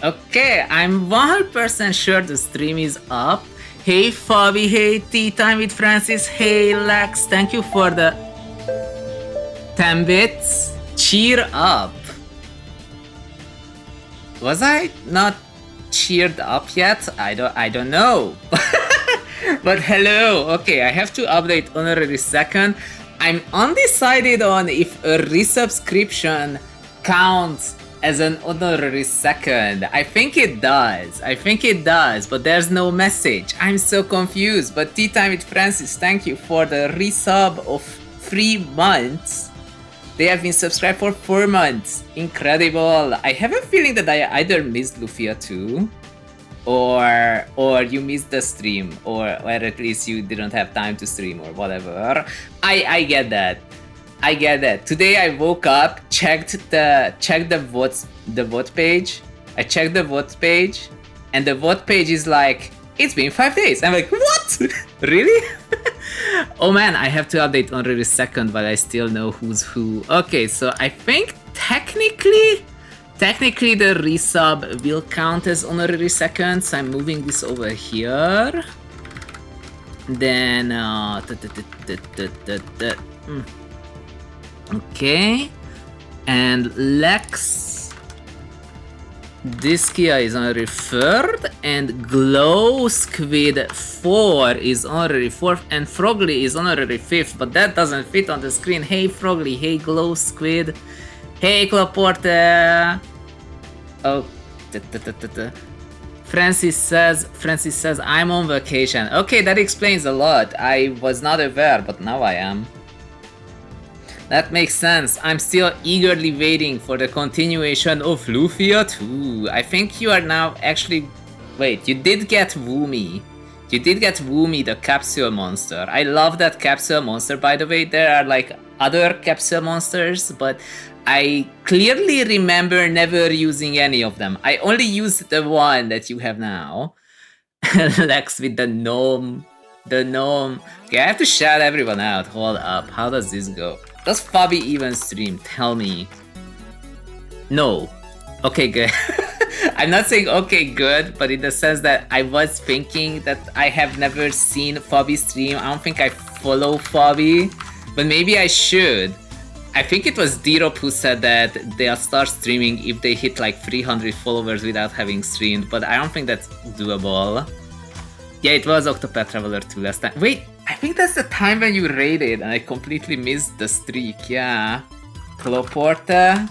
Okay, I'm 100% sure the stream is up. Hey Fabi, hey Tea Time with Francis, hey Lex, thank you for the 10 bits. Cheer up. Was I not cheered up yet? I don't know. But hello. Okay, I have to update honorary second. I'm undecided on if a resubscription counts as an honorary second. I think it does. But there's no message. I'm so confused. But Tea Time with Francis, thank you for the resub of 3 months. They have been subscribed for 4 months. Incredible. I have a feeling that I either missed Lufia too, or you missed the stream, or at least you didn't have time to stream or whatever. I get that. Today I woke up, checked the vote page. I checked the vote page, and the vote page is like, it's been 5 days. I'm like, what? Really? Oh man, I have to update honorary second, but I still know who's who. Okay, so I think technically the resub will count as honorary second, so I'm moving this over here. Then okay, and Lex Diskia is honorary third, and Glow Squid 4 is honorary fourth, and Frogly is honorary fifth, but that doesn't fit on the screen. Hey Frogly, hey Glow Squid, hey Cloporte. Oh, Francis says I'm on vacation. Okay, that explains a lot. I was not aware, but now I am. That makes sense. I'm still eagerly waiting for the continuation of Lufia 2. I think you are now actually... Wait, you did get Woomy. You did get Woomy, the capsule monster. I love that capsule monster, by the way. There are like other capsule monsters, but I clearly remember never using any of them. I only used the one that you have now. Lex with the gnome. The gnome. Okay, I have to shout everyone out. Hold up. How does this go? Does Fabi even stream? Tell me. No. Okay, good. I'm not saying okay, good, but in the sense that I was thinking that I have never seen Fabi stream. I don't think I follow Fabi, but maybe I should. I think it was D-Rop who said that they'll start streaming if they hit like 300 followers without having streamed, but I don't think that's doable. Yeah, it was Octopath Traveler 2 last time. Wait, I think that's the time when you raided and I completely missed the streak, yeah. Cloporta,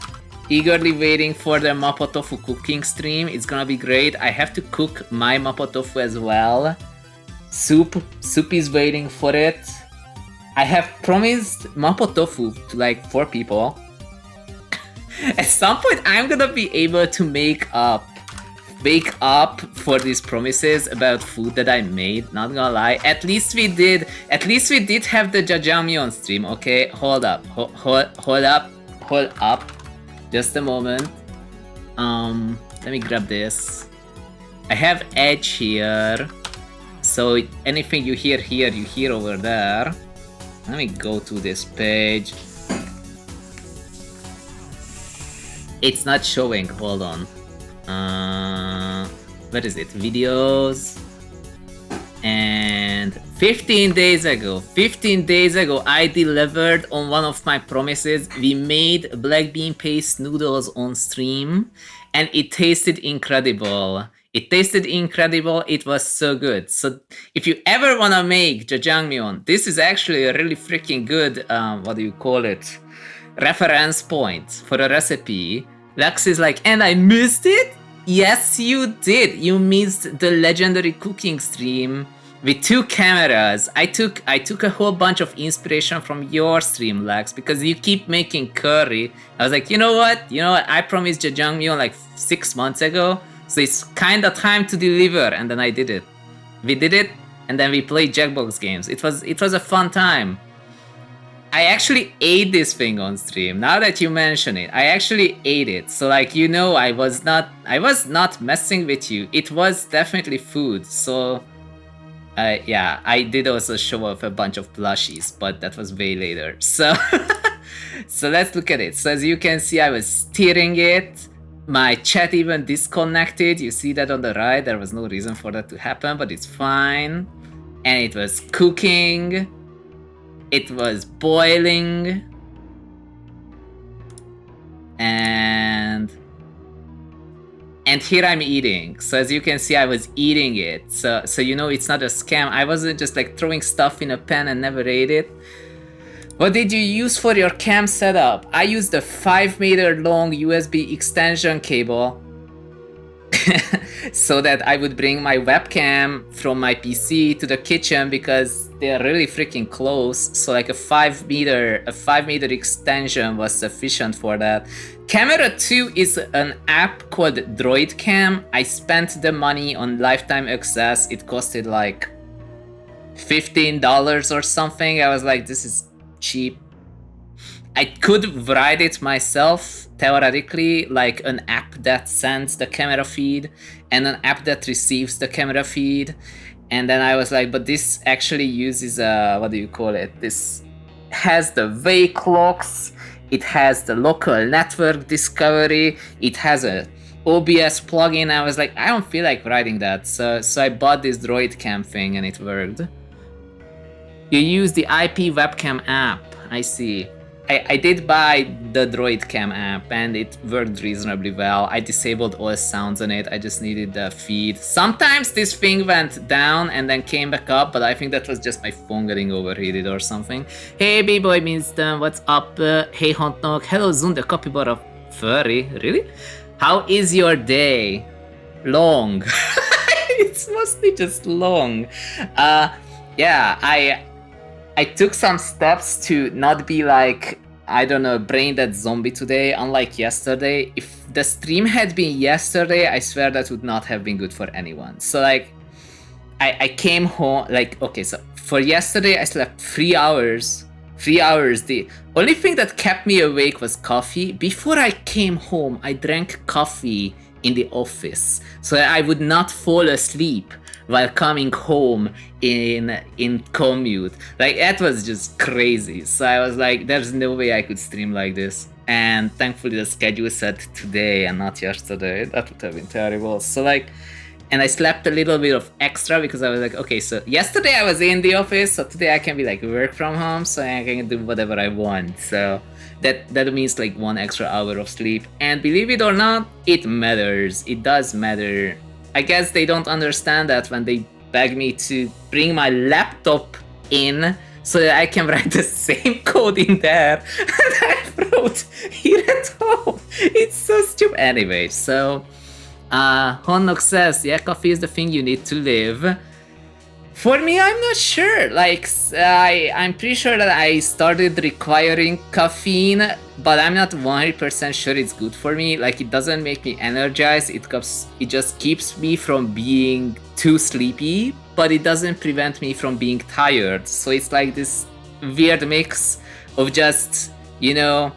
eagerly waiting for the Mapo Tofu cooking stream. It's gonna be great. I have to cook my Mapo Tofu as well. Soup is waiting for it. I have promised Mapo Tofu to like 4 people. At some point, I'm gonna be able to wake up for these promises about food that I made. Not gonna lie. At least we did have the Jajangmyeon stream. Okay, hold up. Just a moment. Let me grab this. I have Edge here. So anything you hear here, you hear over there. Let me go to this page. It's not showing, hold on. What is it? Videos. And 15 days ago, I delivered on one of my promises. We made black bean paste noodles on stream, and it tasted incredible. It was so good. So if you ever wanna make jjajangmyeon, this is actually a really freaking good, what do you call it? Reference point for a recipe. Lex is like, and I missed it? Yes, you did. You missed the legendary cooking stream with 2 cameras. I took a whole bunch of inspiration from your stream, Lex, because you keep making curry. I was like, you know what? I promised jjajangmyeon like 6 months ago. So it's kinda time to deliver, and then I did it. We did it, and then we played Jackbox games. It was a fun time. I actually ate this thing on stream. Now that you mention it, I actually ate it. So like, I was not messing with you. It was definitely food. So yeah, I did also show off a bunch of plushies, but that was way later. So so let's look at it. So as you can see, I was stirring it. My chat even disconnected. You see that on the right? There was no reason for that to happen, but it's fine. And it was cooking. It was boiling. And here I'm eating. So as you can see, I was eating it. So you know it's not a scam. I wasn't just like throwing stuff in a pan and never ate it. What did you use for your cam setup? I used a 5-meter long USB extension cable so that I would bring my webcam from my PC to the kitchen because they're really freaking close. So like a 5-meter extension was sufficient for that. Camera 2 is an app called Droid Cam. I spent the money on lifetime access. It costed like $15 or something. I was like, this is cheap. I could write it myself, theoretically, like an app that sends the camera feed and an app that receives the camera feed. And then I was like, but this actually uses what do you call it? This has the wake clocks, it has the local network discovery, it has a OBS plugin. I was like, I don't feel like writing that. So I bought this Droid Cam thing and it worked. You use the IP webcam app, I see. I did buy the Droid Cam app and it worked reasonably well. I disabled all sounds on it, I just needed the feed. Sometimes this thing went down and then came back up, but I think that was just my phone getting overheated or something. Hey B-Boy Winston, what's up? Hey Hontnog, hello Zun the Capybara Furry, really? How is your day? Long. It's mostly just long. Yeah, I took some steps to not be like, I don't know, brain dead zombie today, unlike yesterday. If the stream had been yesterday, I swear that would not have been good for anyone. So like, I came home, like, okay, so for yesterday I slept 3 hours. 3 hours. The only thing that kept me awake was coffee. Before I came home, I drank coffee in the office so that I would not fall asleep while coming home in commute. Like, that was just crazy. So I was like, there's no way I could stream like this. And thankfully the schedule said today and not yesterday. That would have been terrible. So like, and I slept a little bit of extra because I was like, okay, so yesterday I was in the office, so today I can be like work from home, so I can do whatever I want. So that means like 1 extra hour of sleep. And believe it or not, it matters. It does matter. I guess they don't understand that when they beg me to bring my laptop in so that I can write the same code in there that I wrote here at home. It's so stupid. Anyway, so Honok says, yeah, coffee is the thing you need to live. For me, I'm not sure. Like, I'm pretty sure that I started requiring caffeine, but I'm not 100% sure it's good for me. Like, it doesn't make me energized. It just keeps me from being too sleepy, but it doesn't prevent me from being tired. So it's like this weird mix of just, you know,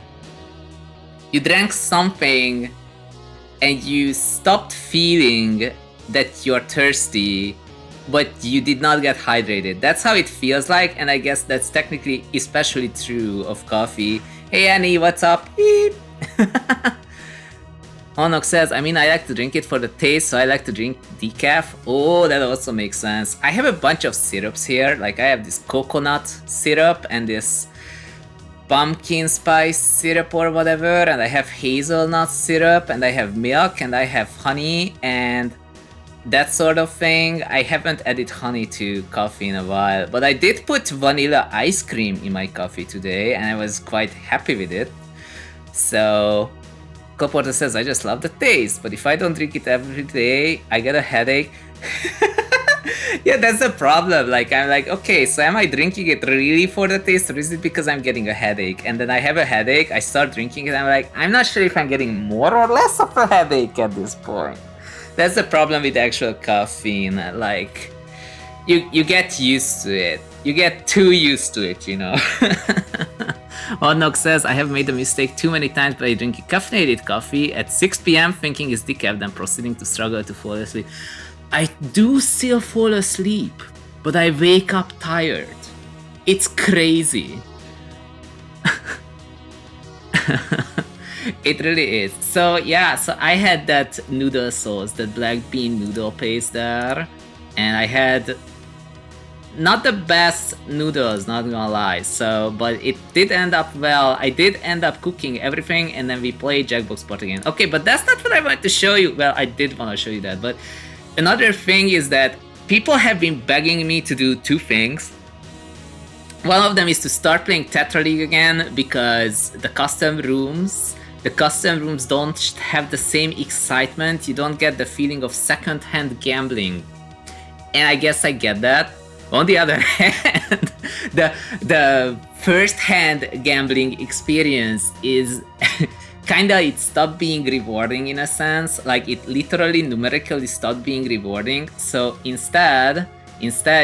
you drank something and you stopped feeling that you're thirsty, but you did not get hydrated. That's how it feels like, and I guess that's technically especially true of coffee. Hey Annie, what's up? Beep. Honok says, I mean, I like to drink it for the taste, so I like to drink decaf. Oh, that also makes sense. I have a bunch of syrups here. Like, I have this coconut syrup and this pumpkin spice syrup or whatever, and I have hazelnut syrup, and I have milk, and I have honey, and that sort of thing. I haven't added honey to coffee in a while, but I did put vanilla ice cream in my coffee today, and I was quite happy with it. So, Coporta says, I just love the taste, but if I don't drink it every day, I get a headache. Yeah, that's the problem. Like, I'm like, okay, so am I drinking it really for the taste, or is it because I'm getting a headache? And then I have a headache, I start drinking it, and I'm like, I'm not sure if I'm getting more or less of a headache at this point. That's the problem with actual caffeine. Like, you get used to it. You get too used to it, you know. Odnok says, I have made the mistake too many times by drinking caffeinated coffee at 6 PM thinking it's decaf, then proceeding to struggle to fall asleep. I do still fall asleep, but I wake up tired. It's crazy. It really is. So yeah, so I had that noodle sauce, that black bean noodle paste there, and I had not the best noodles, not gonna lie. So, but it did end up well. I did end up cooking everything, and then we played Jackbox Sport again. Okay, but that's not what I wanted to show you. Well, I did want to show you that, but another thing is that people have been begging me to do two things. One of them is to start playing Tetra League again, because the custom rooms don't have the same excitement. You don't get the feeling of second-hand gambling, and I guess I get that. On the other hand, the first-hand gambling experience is kinda, it stopped being rewarding in a sense. Like, it literally numerically stopped being rewarding. So instead,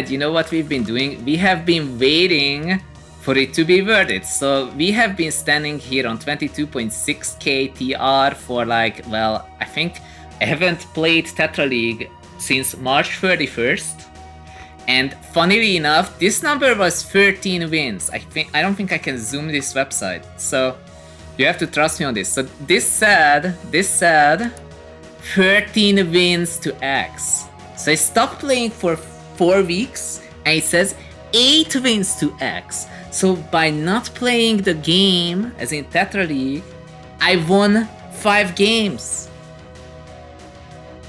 you know what we've been doing? We have been waiting for it to be worth it. So we have been standing here on 22.6k TR for like, well, I think I haven't played Tetra League since March 31st. And funnily enough, this number was 13 wins. I don't think I can zoom this website. So you have to trust me on this. So this said 13 wins to X. So I stopped playing for 4 weeks, and it says 8 wins to X. So by not playing the game, as in Tetra League, I won 5 games.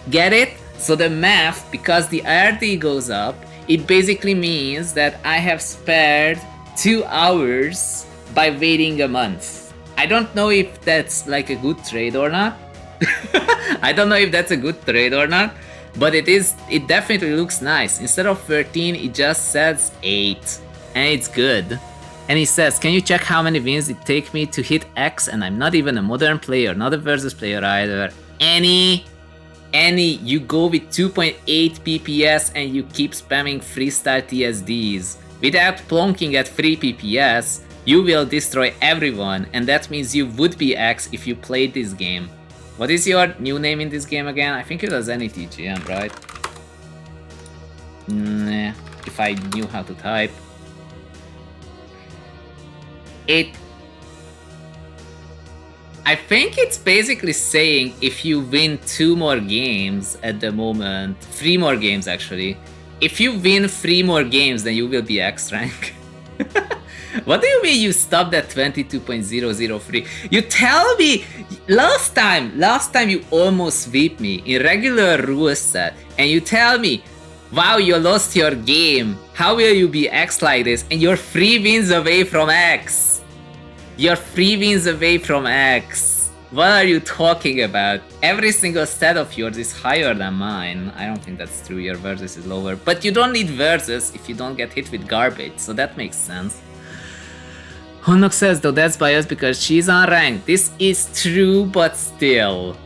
Get it? So the math, because the IRD goes up, it basically means that I have spared 2 hours by waiting a month. I don't know if that's like a good trade or not. I don't know if that's a good trade or not. But it definitely looks nice. Instead of 13, it just says 8. And it's good. And he says, can you check how many wins it take me to hit X? And I'm not even a modern player, not a versus player either. You go with 2.8 PPS and you keep spamming freestyle TSDs. Without plonking at 3 PPS, you will destroy everyone. And that means you would be X if you played this game. What is your new name in this game again? I think it was NETGM, right? Nah, if I knew how to type. I think it's basically saying if you win 2 more games at the moment, 3 more games actually. If you win 3 more games, then you will be X rank. What do you mean you stopped at 22.003? You tell me last time you almost sweep me in regular rules set, and you tell me, wow, you lost your game. How will you be X like this? And you're 3 wins away from X. You're 3 wins away from X. What are you talking about? Every single stat of yours is higher than mine. I don't think that's true. Your versus is lower. But you don't need versus if you don't get hit with garbage, so that makes sense. Honok says, though that's biased because she's unranked. This is true, but still.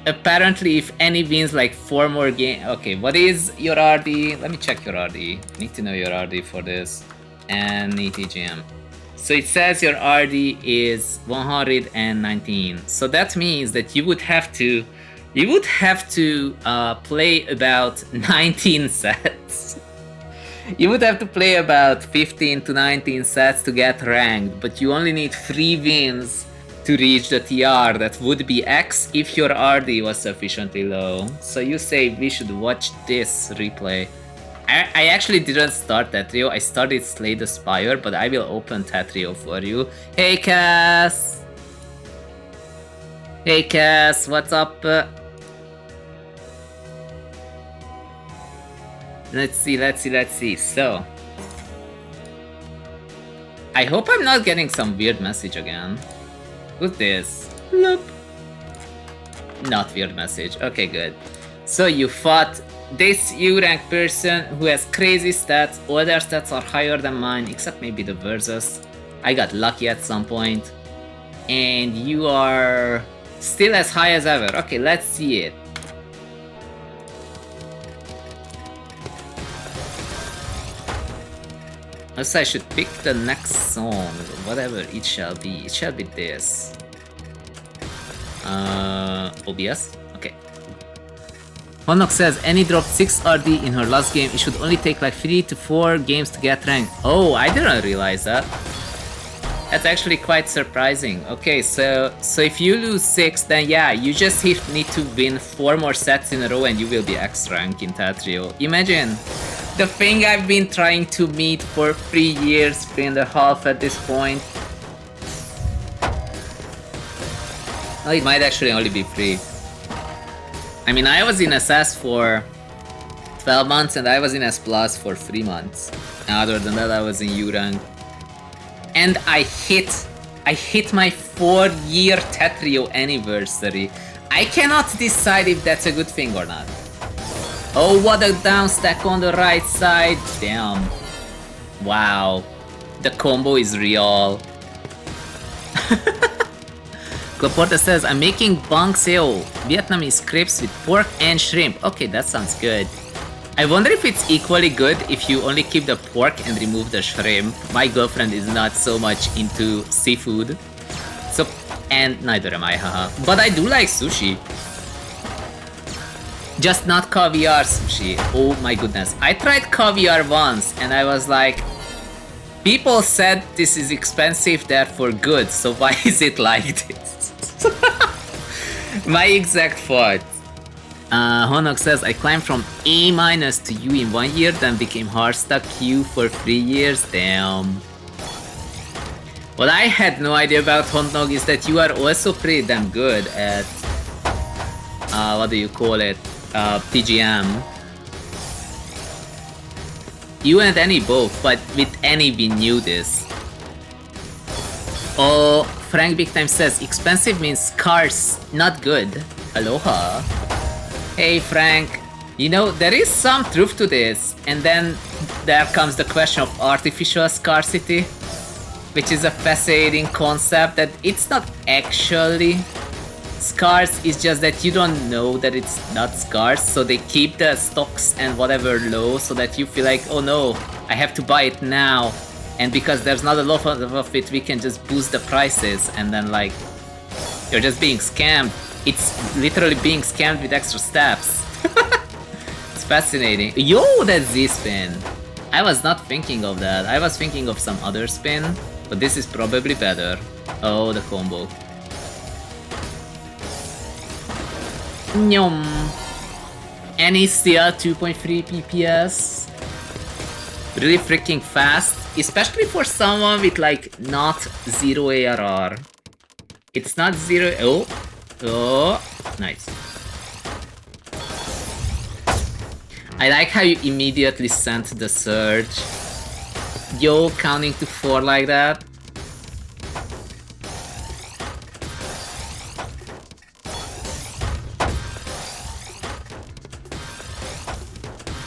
Apparently, if any wins like 4 more games... Okay, what is your RD? Let me check your RD. Need to know your RD for this. And ETGM. So it says your RD is 119. So that means that you would have to... play about 19 sets. You would have to play about 15 to 19 sets to get ranked, but you only need 3 wins to reach the TR that would be X if your RD was sufficiently low. So you say we should watch this replay. I actually didn't start that trio, I started Slay the Spire, but I will open that trio for you. Hey Cass! Hey Cass, what's up? Let's see. So, I hope I'm not getting some weird message again. Who's this? Nope. Not weird message. Okay, good. So you fought this U-rank person who has crazy stats. All their stats are higher than mine, except maybe the versus. I got lucky at some point. And you are still as high as ever. Okay, let's see it. Also, I should pick the next song, whatever it shall be. It shall be this. OBS? Okay. Honok says, Annie dropped 6 RD in her last game. It should only take like 3 to 4 games to get ranked. Oh, I didn't realize that. That's actually quite surprising. Okay, so if you lose 6, then yeah, you just need to win 4 more sets in a row and you will be X rank in Tetrio. Imagine the thing I've been trying to meet for 3 years, 3.5 at this point. Well, it might actually only be 3. I mean, I was in SS for 12 months and I was in S Plus for 3 months. Other than that, I was in U rank. And I hit my 4-year Tetrio anniversary. I cannot decide if that's a good thing or not. Oh, what a down stack on the right side. Damn. Wow. The combo is real. Laporta says, I'm making bang seo, Vietnamese crepes with pork and shrimp. Okay, that sounds good. I wonder if it's equally good if you only keep the pork and remove the shrimp. My girlfriend is not so much into seafood. So, and neither am I, haha. But I do like sushi. Just not caviar sushi. Oh my goodness. I tried caviar once and I was like, people said this is expensive, therefore good, so why is it like this? My exact thought. Honok says, I climbed from A- to U in 1 year, then became hard stuck Q for 3 years. Damn. What I had no idea about Honok is that you are also pretty damn good at what do you call it? TGM. You and Annie both, but with Annie we knew this. Oh, Frank Big Time says, expensive means scarce, not good. Aloha. Hey Frank, you know, there is some truth to this, and then there comes the question of artificial scarcity, which is a fascinating concept that it's not actually scarce, it's just that you don't know that it's not scarce, so they keep the stocks and whatever low so that you feel like, oh no, I have to buy it now, and because there's not a lot of it, we can just boost the prices, and then like, you're just being scammed. It's literally being scammed with extra steps. It's fascinating. Yo, that's Z-spin. I was not thinking of that. I was thinking of some other spin, but this is probably better. Oh, the combo. Nyom. Any still 2.3 PPS. Really freaking fast, especially for someone with like not 0 ARR. It's not 0. Oh. Oh, nice. I like how you immediately sent the surge. Yo, counting to 4 like that.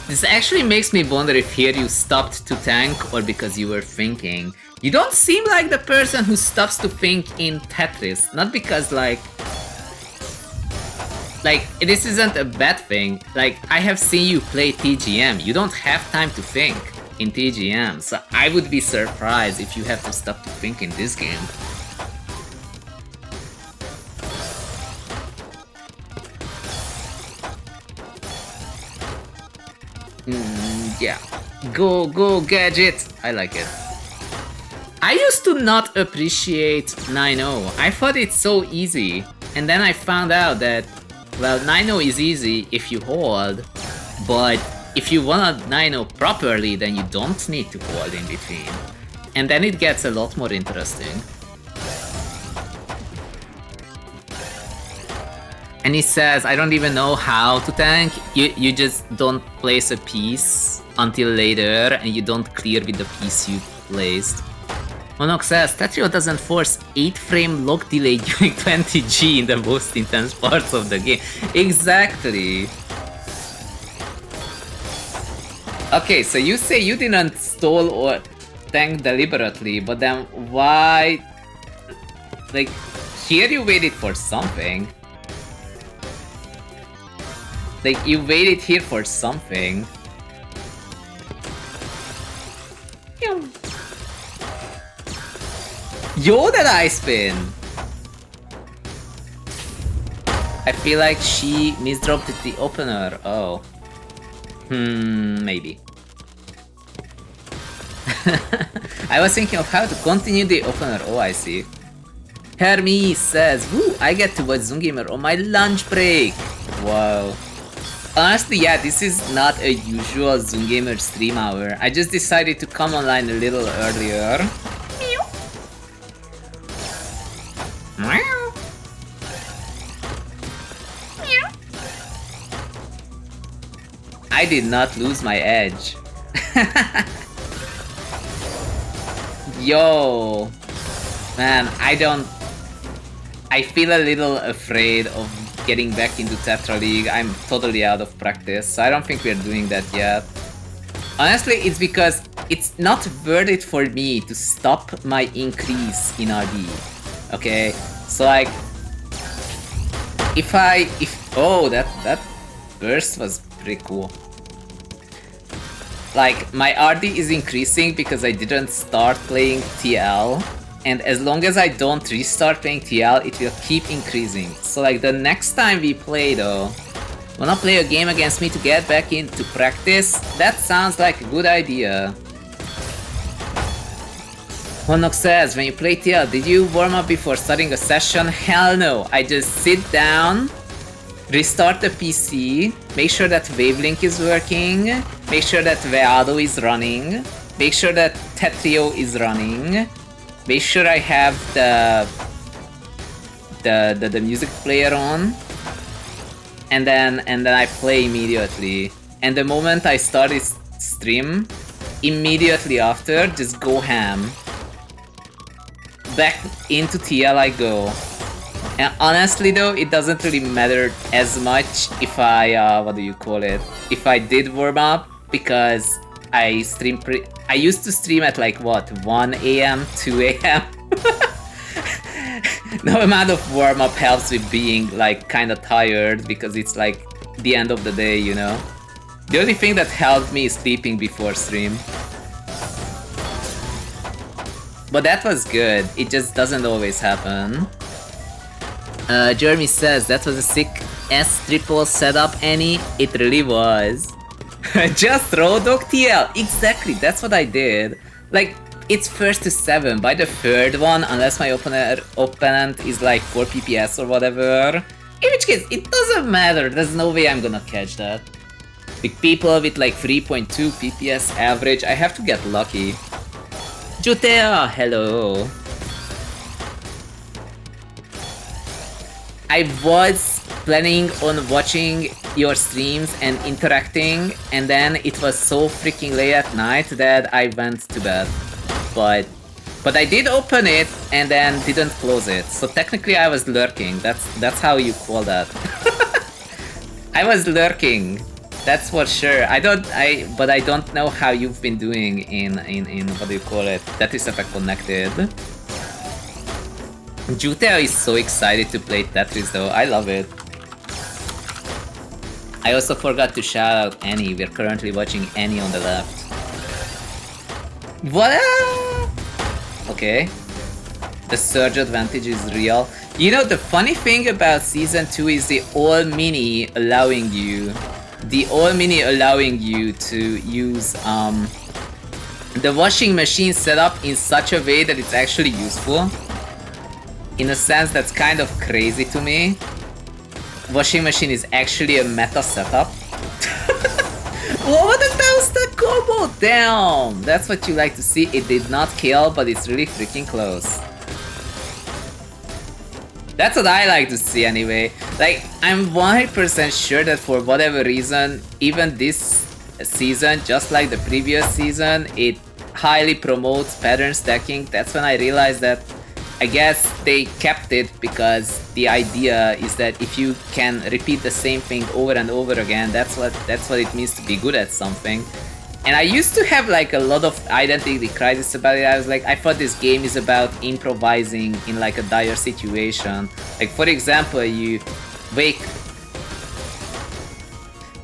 This actually makes me wonder if here you stopped to tank or because you were thinking. You don't seem like the person who stops to think in Tetris, not because like, this isn't a bad thing. Like, I have seen you play TGM. You don't have time to think in TGM. So I would be surprised if you have to stop to think in this game. Yeah. Go, Gadget. I like it. I used to not appreciate 9-0. I thought it's so easy. And then I found out that, well, 9-0 is easy if you hold, but if you wanna 9-0 properly, then you don't need to hold in between. And then it gets a lot more interesting. And he says, I don't even know how to tank. You just don't place a piece until later, and you don't clear with the piece you placed. Monok says, Tetrio doesn't force 8-frame lock delay during 20G in the most intense parts of the game. Exactly. Okay, so you say you didn't stall or tank deliberately, but then why... Like, here you waited for something. Like, you waited here for something. Yo, that ice spin! I feel like she misdropped the opener. Oh. Maybe. I was thinking of how to continue the opener. Oh, I see. Hermes says, woo, I get to watch ZhunGamer on my lunch break. Wow. Honestly, yeah, this is not a usual ZhunGamer stream hour. I just decided to come online a little earlier. I did not lose my edge. Yo, man, I feel a little afraid of getting back into Tetra League. I'm totally out of practice, so I don't think we're doing that yet. Honestly, it's because it's not worth it for me to stop my increase in RD. Okay, so like, oh, that burst was pretty cool. Like, my RD is increasing because I didn't start playing TL, and as long as I don't restart playing TL, it will keep increasing. So like, the next time we play though, wanna play a game against me to get back into practice? That sounds like a good idea. Honok says, when you play TL, did you warm up before starting a session? Hell no, I just sit down, restart the PC, make sure that Wavelink is working, make sure that Veado is running, make sure that Tetrio is running, make sure I have the music player on, and then I play immediately. And the moment I start this stream, immediately after, just go ham. Back into TL I go. And honestly though, it doesn't really matter as much if I, what do you call it? If I did warm up, because I used to stream at like what, 1 AM, 2 AM? No amount of warm up helps with being like kinda tired, because it's like the end of the day, you know? The only thing that helped me is sleeping before stream. But that was good, it just doesn't always happen. Jeremy says, that was a sick S-triple setup, Annie. It really was. Just throw Dog TL. Exactly, that's what I did. Like, it's first to 7. By the third one, unless my opponent is like 4 PPS or whatever. In which case, it doesn't matter. There's no way I'm gonna catch that. Like, people with like 3.2 PPS average, I have to get lucky. Jutea, hello. I was planning on watching your streams and interacting, and then it was so freaking late at night that I went to bed. But I did open it and then didn't close it. So technically I was lurking. That's how you call that. I was lurking. That's for sure. But I don't know how you've been doing in what do you call it? Tetris Effect Connected. Juteo is so excited to play Tetris though, I love it. I also forgot to shout out Annie, we're currently watching Annie on the left. What? Okay. The surge advantage is real. You know, the funny thing about Season 2 is the all-mini allowing you to use the washing machine setup in such a way that it's actually useful. In a sense, that's kind of crazy to me. Washing machine is actually a meta setup. What a Tausta combo! Damn! That's what you like to see. It did not kill, but it's really freaking close. That's what I like to see anyway. Like, I'm 100% sure that for whatever reason, even this season, just like the previous season, it highly promotes pattern stacking. That's when I realized that I guess they kept it because the idea is that if you can repeat the same thing over and over again, that's what it means to be good at something. And I used to have like a lot of identity crisis about it. I was like, I thought this game is about improvising in like a dire situation. Like, for example, you wake,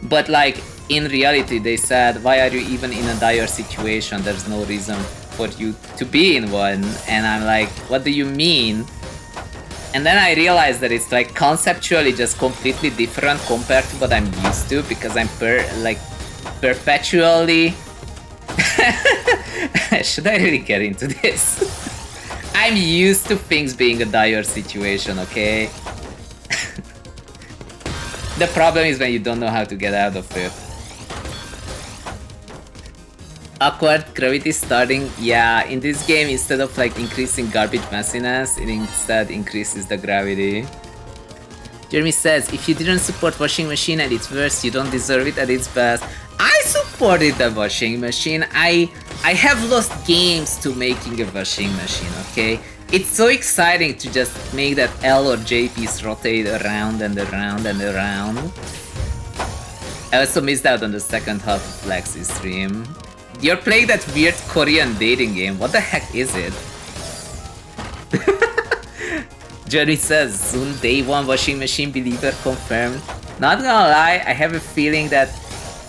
but like in reality they said, why are you even in a dire situation? There's no reason for you to be in one. And I'm like, what do you mean? And then I realized that it's like conceptually just completely different compared to what I'm used to, because I'm perpetually Should I really get into this? I'm used to things being a dire situation, okay? The problem is when you don't know how to get out of it. Awkward gravity starting, yeah, in this game instead of like increasing garbage messiness, it instead increases the gravity. Jeremy says, if you didn't support washing machine at its worst, you don't deserve it at its best. I supported the washing machine. I have lost games to making a washing machine, okay? It's so exciting to just make that L or J piece rotate around and around and around. I also missed out on the second half of Lexi's stream. You're playing that weird Korean dating game. What the heck is it? Jerry says, soon day one washing machine believer confirmed. Not gonna lie, I have a feeling that...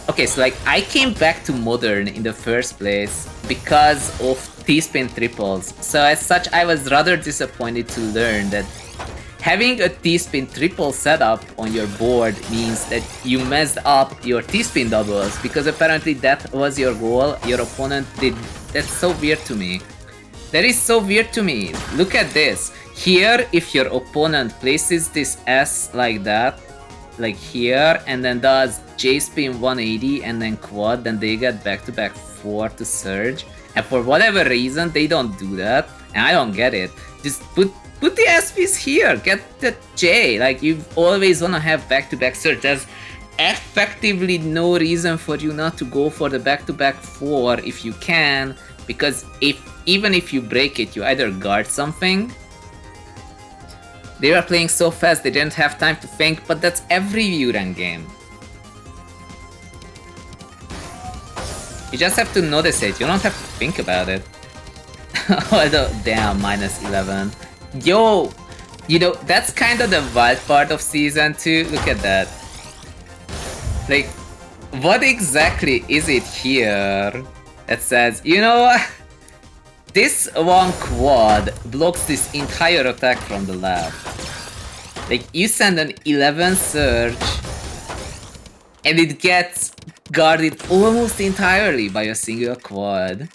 Okay, so like, I came back to Modern in the first place because of T-spin triples. So as such, I was rather disappointed to learn that having a T-spin triple setup on your board means that you messed up your T-spin doubles, because apparently that was your goal, your opponent did. That's so weird to me. That is so weird to me. Look at this. Here, if your opponent places this S like that, like here, and then does J-spin 180 and then quad, then they get back-to-back 4 to surge. And for whatever reason, they don't do that, and I don't get it. Just put the S piece here, get the J. Like, you always wanna have back-to-back surge. There's effectively no reason for you not to go for the back-to-back 4 if you can, because even if you break it, you either guard something. They were playing so fast they didn't have time to think, but that's every Vuran game. You just have to notice it, you don't have to think about it. Although, damn, -11. Yo, you know, that's kind of the wild part of Season 2, look at that. Like, what exactly is it here that says, you know, this one quad blocks this entire attack from the left. Like, you send an 11 surge, and it gets guarded almost entirely by a single quad.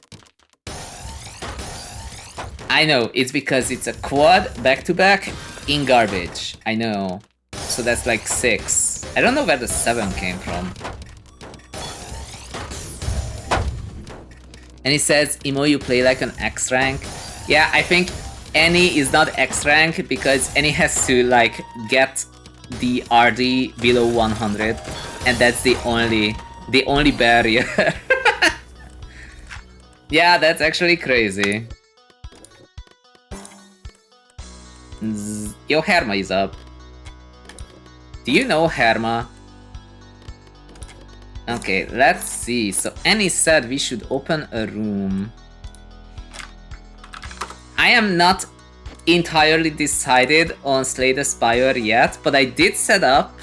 I know, it's because it's a quad back-to-back in garbage. I know. So that's like 6. I don't know where the 7 came from. And he says, Imo, you play like an X rank. Yeah, I think Annie is not X rank because Annie has to like get the RD below 100, and that's the only barrier. Yeah, that's actually crazy. Yo, Herma is up. Do you know Herma? Okay, let's see. So Annie said we should open a room. I am not entirely decided on Slay the Spire yet, but I did set up.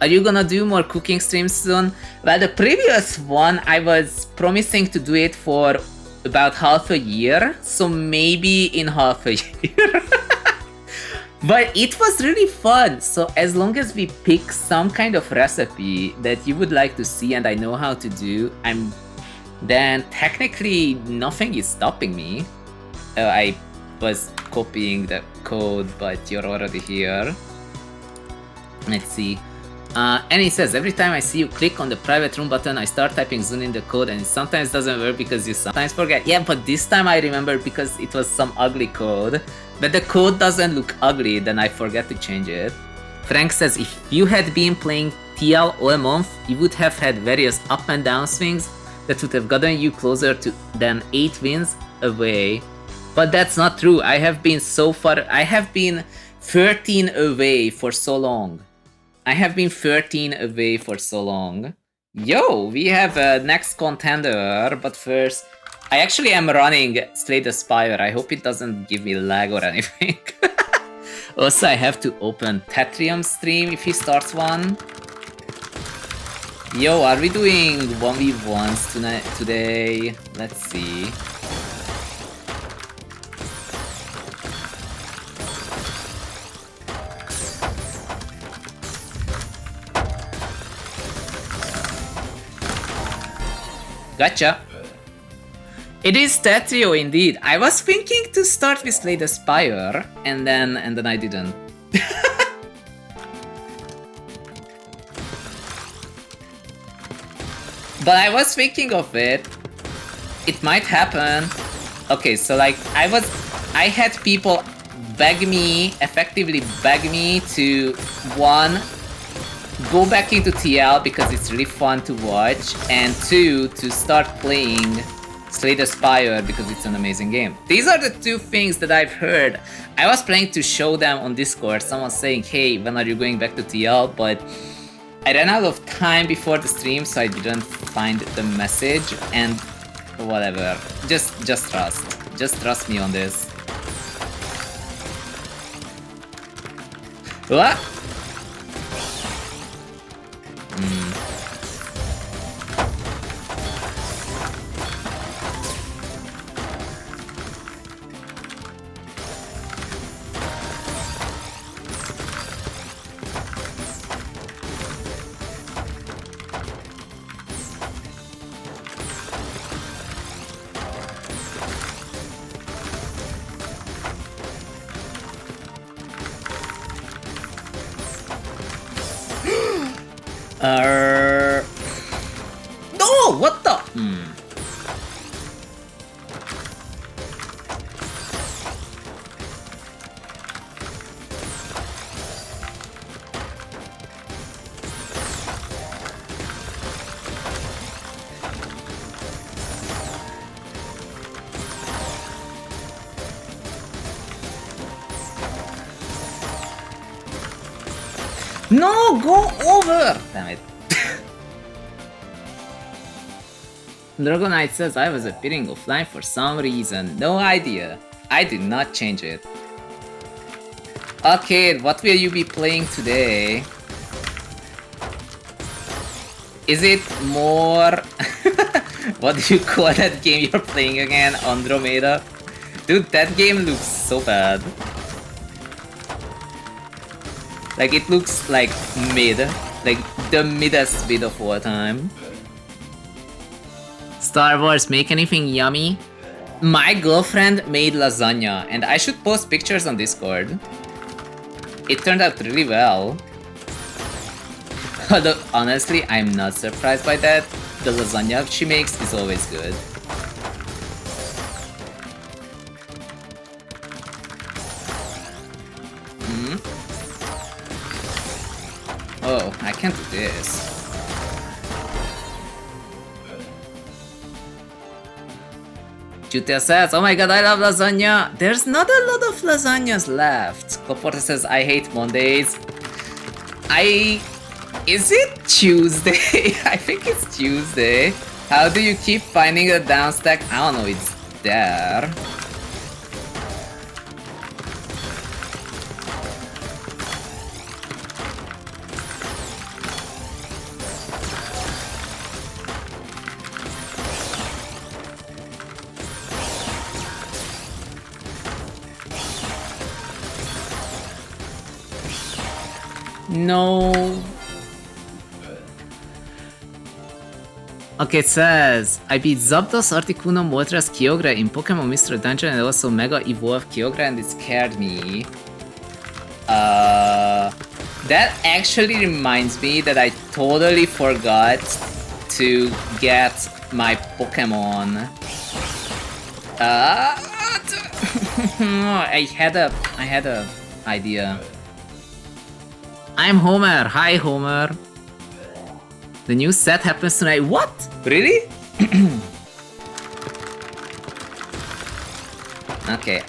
Are you gonna do more cooking streams soon? Well, the previous one I was promising to do it for about half a year, so maybe in half a year. But it was really fun, so as long as we pick some kind of recipe that you would like to see and I know how to do, then technically nothing is stopping me. I was copying the code, but you're already here. Let's see. And he says, every time I see you click on the private room button, I start typing Zun in the code, and it sometimes doesn't work because you sometimes forget. Yeah, but this time I remember because it was some ugly code. But the code doesn't look ugly, then I forget to change it. Frank says, if you had been playing TL all month, you would have had various up and down swings that would have gotten you closer to than 8 wins away. But that's not true. I have been 13 away for so long. Yo, we have a next contender, but first, I actually am running Slay the Spire. I hope it doesn't give me lag or anything. Also, I have to open Tetrium's stream if he starts one. Yo, are we doing 1v1s today? Let's see. Gotcha. It is that trio indeed. I was thinking to start with Slay the Spire, and then I didn't. But I was thinking of it. It might happen. Okay, so like I had people effectively beg me to, one, go back into TL because it's really fun to watch, and two, to start playing Slay the Spire because it's an amazing game. These are the two things that I've heard. I was planning to show them on Discord. Someone saying, hey, when are you going back to TL? But I ran out of time before the stream, so I didn't find the message, and whatever. Just trust. Just trust me on this. What? No! What the? No, go over! Damn it. Dragon Knight says I was appearing offline for some reason. No idea. I did not change it. Okay, what will you be playing today? Is it more... what do you call that game you're playing again? Andromeda? Dude, that game looks so bad. Like, it looks like mid. Like, the middest mid of all time. Star Wars, make anything yummy? My girlfriend made lasagna, and I should post pictures on Discord. It turned out really well. Although, honestly, I'm not surprised by that. The lasagna she makes is always good. Oh, I can't do this. Jutia says, oh my god, I love lasagna. There's not a lot of lasagnas left. Coporta says, I hate Mondays. Is it Tuesday? I think it's Tuesday. How do you keep finding a down stack? I don't know, it's there. No. Okay, it says, I beat Zapdos, Articuno, Moltres, Kyogre in Pokemon Mystery Dungeon and also Mega Evolve Kyogre and it scared me. That actually reminds me that I totally forgot to get my Pokemon. I had a idea. I'm Homer. Hi, Homer. The new set happens tonight. What? Really? Okay,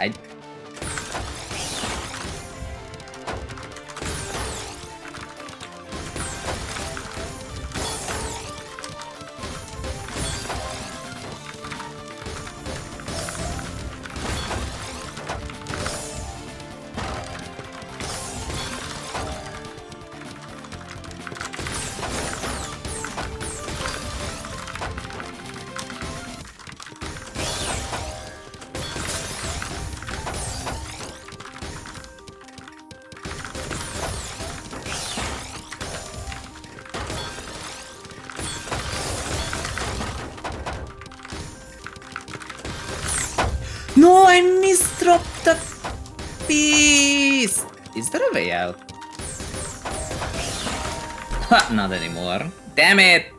I misdropped the piece! Is there a way out? Ha, not anymore. Damn it!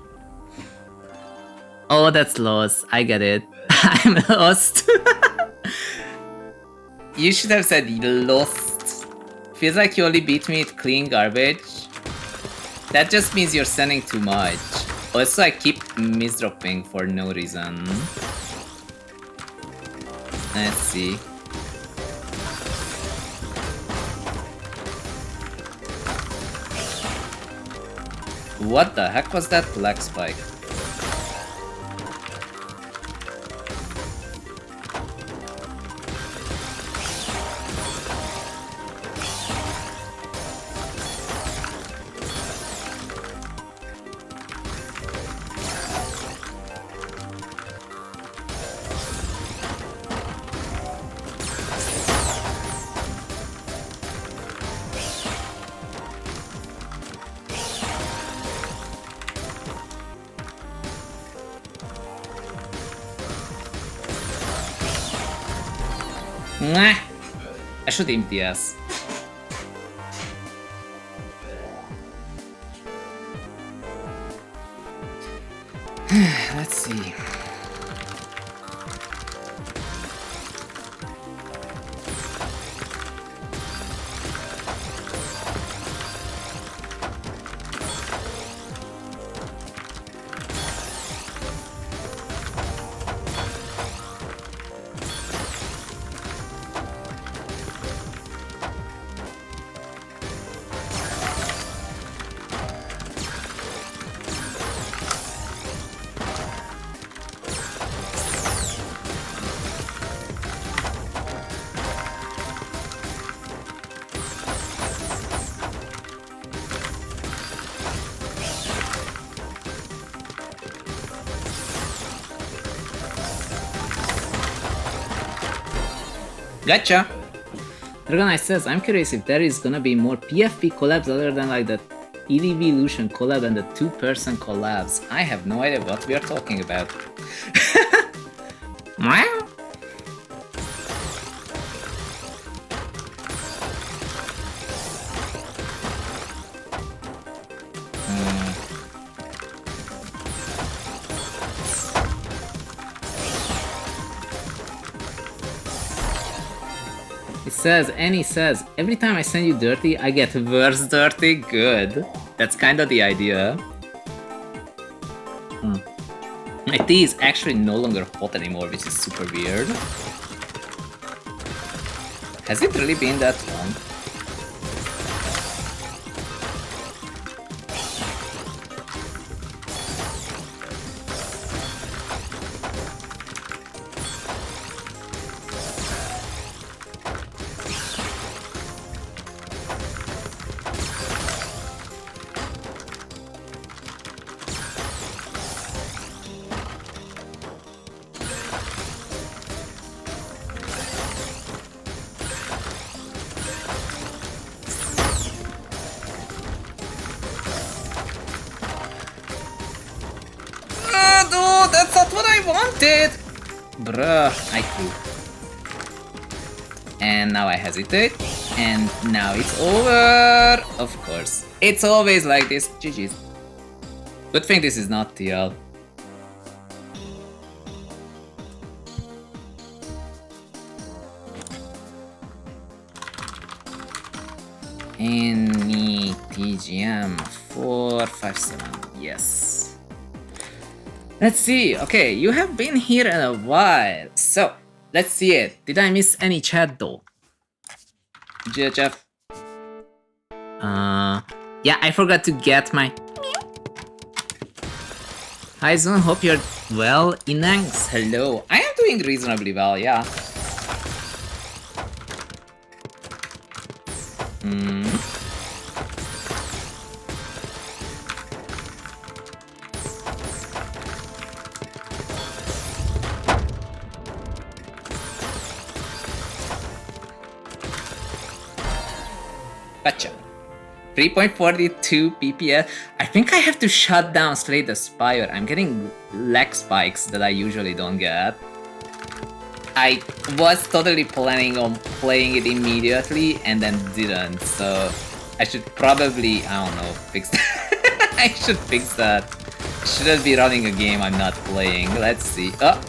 Oh, that's lost. I get it. I'm lost. You should have said lost. Feels like you only beat me with clean garbage. That just means you're sending too much. Also, I keep misdropping for no reason. Let's see. What the heck was that black spike? Mwah! I should MTS. Let's see. Gotcha! Dragonite says, I'm curious if there is gonna be more PFP collabs other than like the Evolution collab and the 2-person collabs. I have no idea what we are talking about. Meow? It says, Annie says, every time I send you dirty, I get worse dirty. Good. That's kind of the idea. My tea is actually no longer hot anymore, which is super weird. Has it really been that long? That's not what I wanted! Bruh, I quit. And now I hesitate. And now it's over! Of course. It's always like this. GG's. Good thing this is not TL. Any TGM 457. Yes. Let's see. Okay, you have been here in a while. So, let's see it. Did I miss any chat though? GHF. Yeah, I forgot to get my... Hi Zun, hope you're well. Inangs, hello. I am doing reasonably well, yeah. Gotcha. 3.42 PPS. I think I have to shut down Slay the Spire. I'm getting lag spikes that I usually don't get. I was totally planning on playing it immediately and then didn't, so I should probably, I don't know, fix that. I should fix that. Shouldn't be running a game I'm not playing. Let's see. Oh!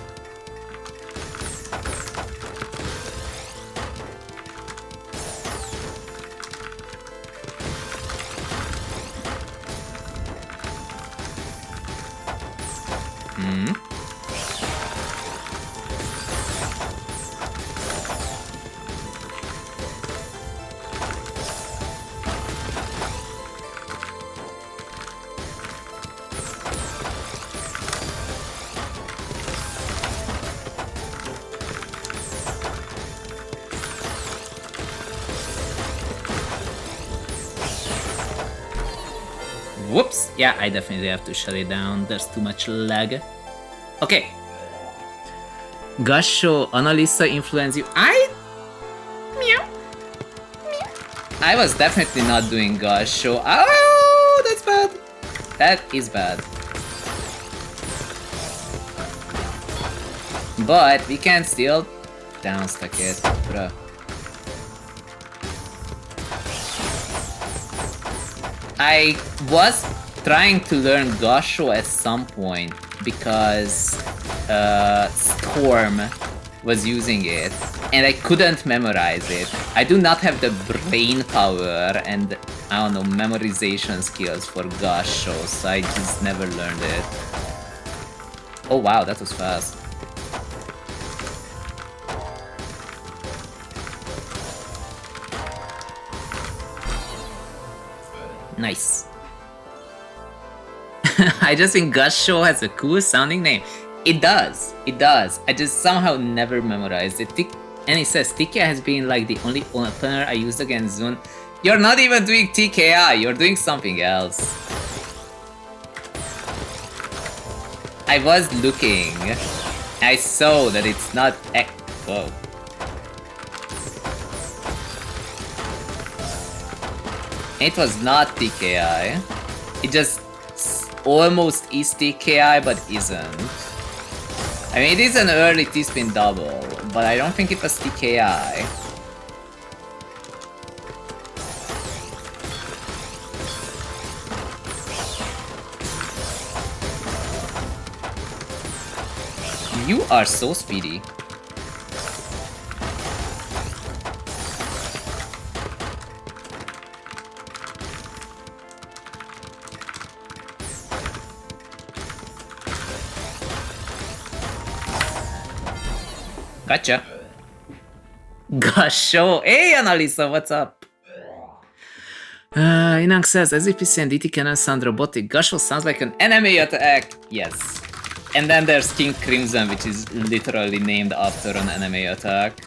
Whoops! Yeah, I definitely have to shut it down. There's too much lag. Okay. Gasho, Annalisa influence you. I was definitely not doing Gasho. Oh, that's bad. That is bad. But we can still downstack it, bruh. I was trying to learn Gasho at some point because Storm was using it and I couldn't memorize it. I do not have the brain power and, I don't know, memorization skills for Gasho, so I just never learned it. Oh wow, that was fast. Nice. I just think Gasho has a cool sounding name. It does. It does. I just somehow never memorized it. And it says TKI has been like the only opener I used against Zun. You're not even doing TKI. You're doing something else. I was looking. I saw that it's not. Whoa. It was not TKI. It just almost is TKI, but isn't. I mean, it is an early T-spin double, but I don't think it was TKI. You are so speedy. Gotcha. Gasho. Hey, Annalisa, what's up? Inang says, as if PC and DT cannot sound robotic. Gasho sounds like an anime attack. Yes. And then there's King Crimson, which is literally named after an anime attack.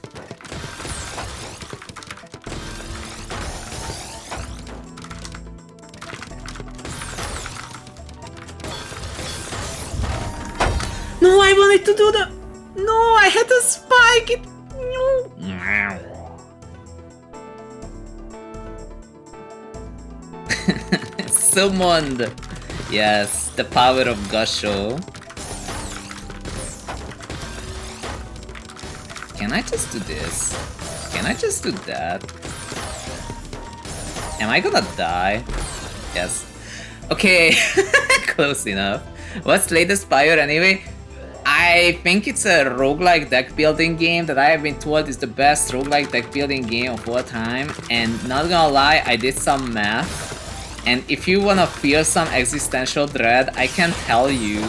No, I wanted to do the... No, I had to spike it. No. Summoned. Yes, the power of Gasho. Can I just do this? Can I just do that? Am I gonna die? Yes. Okay, close enough. What's Slay the Spire anyway? I think it's a roguelike deck building game that I have been told is the best roguelike deck building game of all time. And not gonna lie, I did some math. And if you wanna feel some existential dread, I can tell you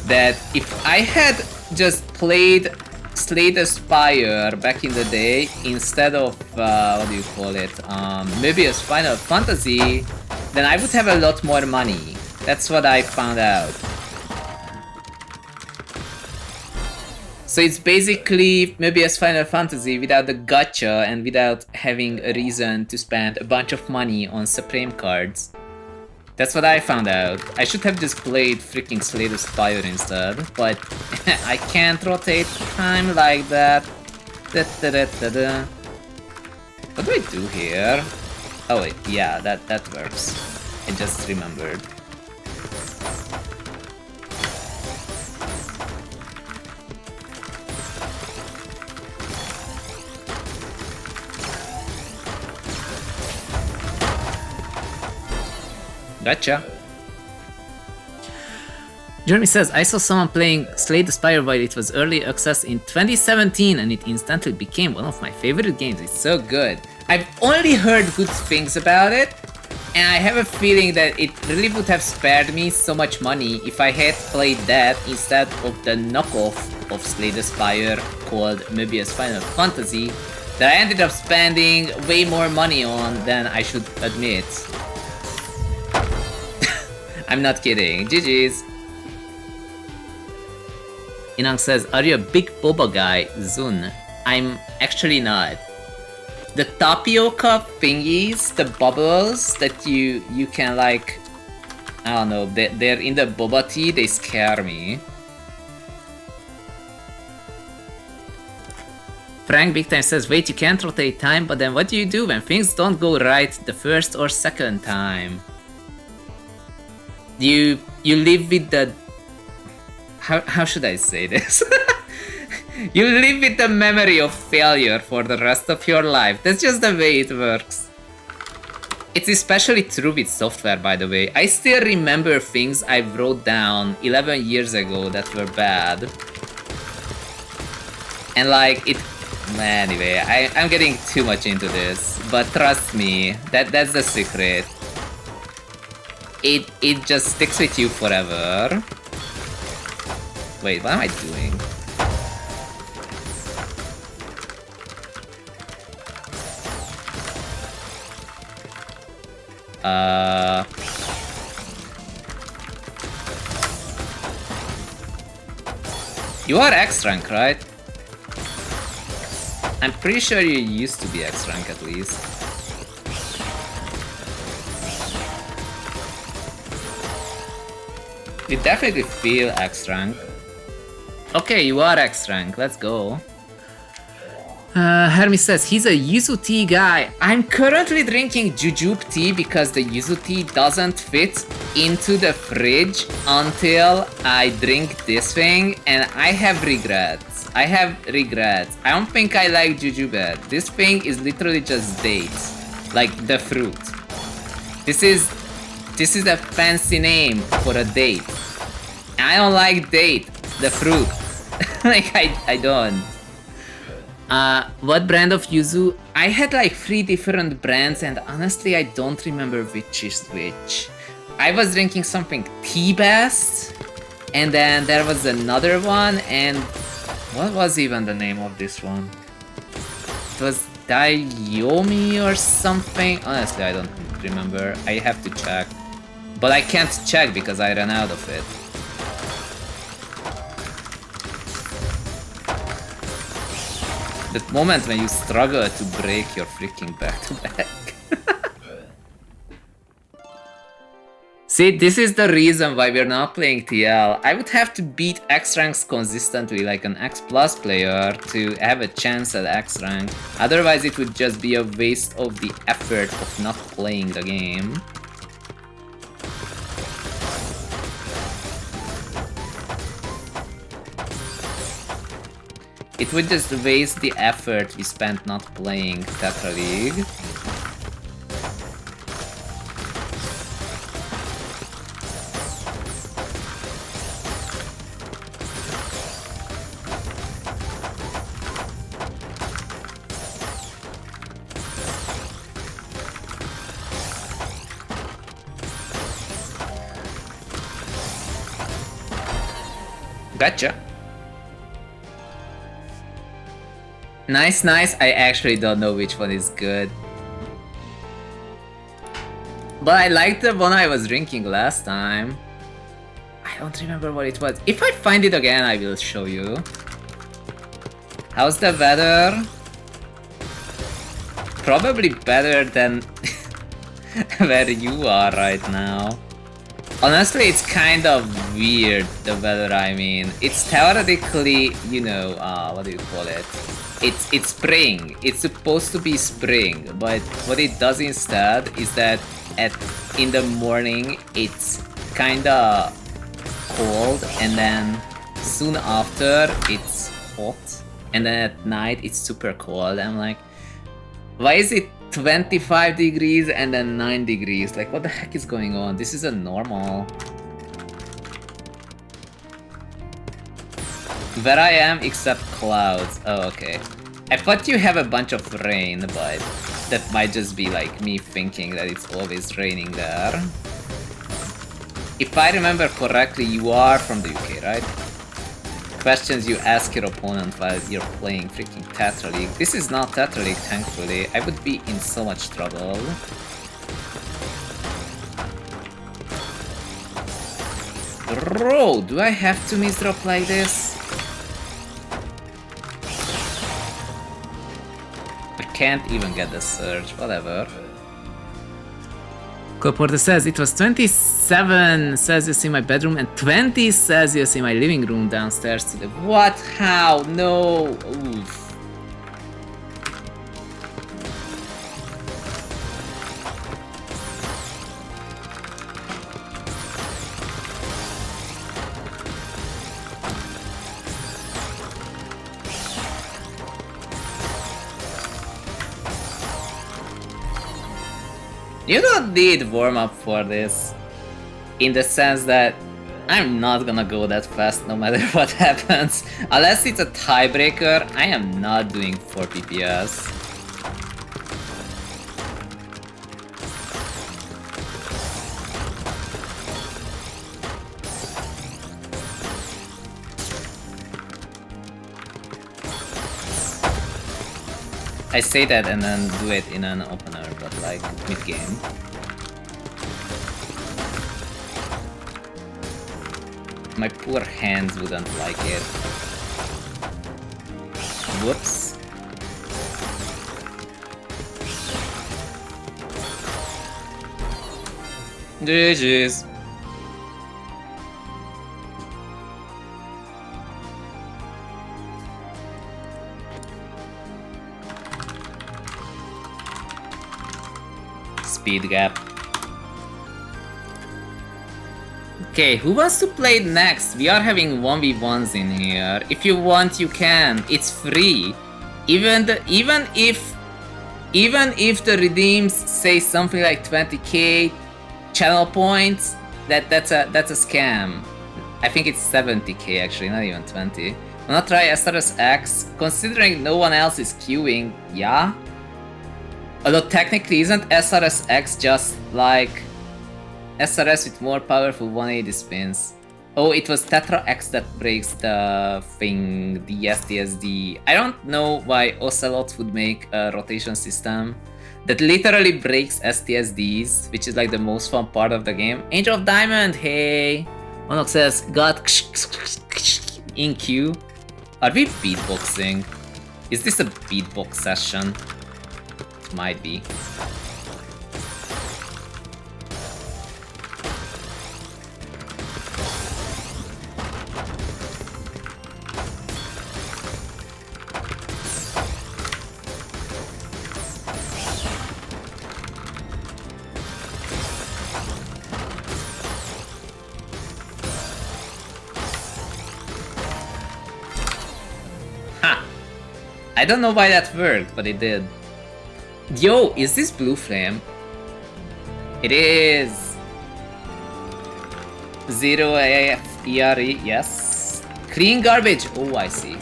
that if I had just played Slay the Spire back in the day instead of, what do you call it, Möbius Final Fantasy, then I would have a lot more money. That's what I found out. So it's basically Möbius Final Fantasy without the gacha and without having a reason to spend a bunch of money on Supreme cards. That's what I found out. I should have just played freaking Slay the Spire instead, but I can't rotate time like that. What do I do here? Oh wait, yeah, that works. I just remembered. Gotcha. Jeremy says, I saw someone playing Slay the Spire while it was early access in 2017 and it instantly became one of my favorite games. It's so good. I've only heard good things about it, and I have a feeling that it really would have spared me so much money if I had played that instead of the knockoff of Slay the Spire called Möbius Final Fantasy that I ended up spending way more money on than I should admit. I'm not kidding. GG's. Inang says, are you a big boba guy, Zun? I'm actually not. The tapioca thingies, the bubbles that you can like, I don't know, they're in the boba tea, they scare me. Frank Big Time says, wait, you can't rotate time, but then what do you do when things don't go right the first or second time? You live with the... How should I say this? You live with the memory of failure for the rest of your life. That's just the way it works. It's especially true with software, by the way. I still remember things I wrote down 11 years ago that were bad. And like, anyway, I'm getting too much into this. But trust me, that's the secret. It just sticks with you forever. Wait, what am I doing? You are X rank, right? I'm pretty sure you used to be X rank at least. You definitely feel X rank. Okay, you are X rank, let's go. Hermes says, he's a yuzu tea guy. I'm currently drinking jujube tea because the yuzu tea doesn't fit into the fridge until I drink this thing, and I have regrets. I don't think I like jujube. This thing is literally just dates, like the fruit. This is a fancy name for a date. I don't like date, the fruit. Like, I don't. What brand of yuzu? I had like 3 different brands and honestly I don't remember which is which. I was drinking something tea best, and then there was another one, and what was even the name of this one? It was Daiomi or something? Honestly, I don't remember. I have to check. But I can't check because I ran out of it. That moment when you struggle to break your freaking back-to-back. See, this is the reason why we're not playing TL. I would have to beat X ranks consistently like an X plus player to have a chance at X rank. Otherwise it would just be a waste of the effort of not playing the game. It would just waste the effort we spent not playing Tetra League. Gotcha. Nice, nice. I actually don't know which one is good. But I liked the one I was drinking last time. I don't remember what it was. If I find it again, I will show you. How's the weather? Probably better than where you are right now. Honestly, it's kind of weird, the weather, I mean. It's theoretically, you know, what do you call it? It's spring. It's supposed to be spring, but what it does instead is that in the morning it's kinda cold, and then soon after it's hot, and then at night it's super cold. I'm like, why is it 25 degrees and then 9 degrees. Like, what the heck is going on? This isn't normal. Where I am, except clouds. Oh, okay. I thought you have a bunch of rain, but that might just be like me thinking that it's always raining there. If I remember correctly, you are from the UK, right? Questions you ask your opponent while you're playing freaking Tetra League. This is not Tetra League, thankfully. I would be in so much trouble. Bro, do I have to misdrop like this? I can't even get the surge, whatever. Coporter says it was 27 Celsius in my bedroom and 20 Celsius in my living room downstairs today. What? How? No. Oof. You don't need warm-up for this, in the sense that I'm not gonna go that fast no matter what happens. Unless it's a tiebreaker, I am not doing 4 PPS. I say that and then do it in an opener, but like mid-game. My poor hands wouldn't like it. Whoops. GG's. Speed gap. Okay, who wants to play next? We are having 1v1s in here. If you want, you can. It's free. Even if the redeems say something like 20k channel points, that's a scam. I think it's 70k actually, not even 20. Wanna try SRS-X? Considering no one else is queuing, yeah. Although technically isn't SRS-X just like SRS with more powerful 180 spins? Oh, it was Tetra X that breaks the thing, the STSD. I don't know why Ocelot would make a rotation system that literally breaks STSDs, which is like the most fun part of the game. Angel of Diamond, hey! Monok says, got in queue. Are we beatboxing? Is this a beatbox session? It might be. I don't know why that worked, but it did. Yo, is this Blue Flame? It is. 0 AFERE, yes. Clean garbage, oh I see.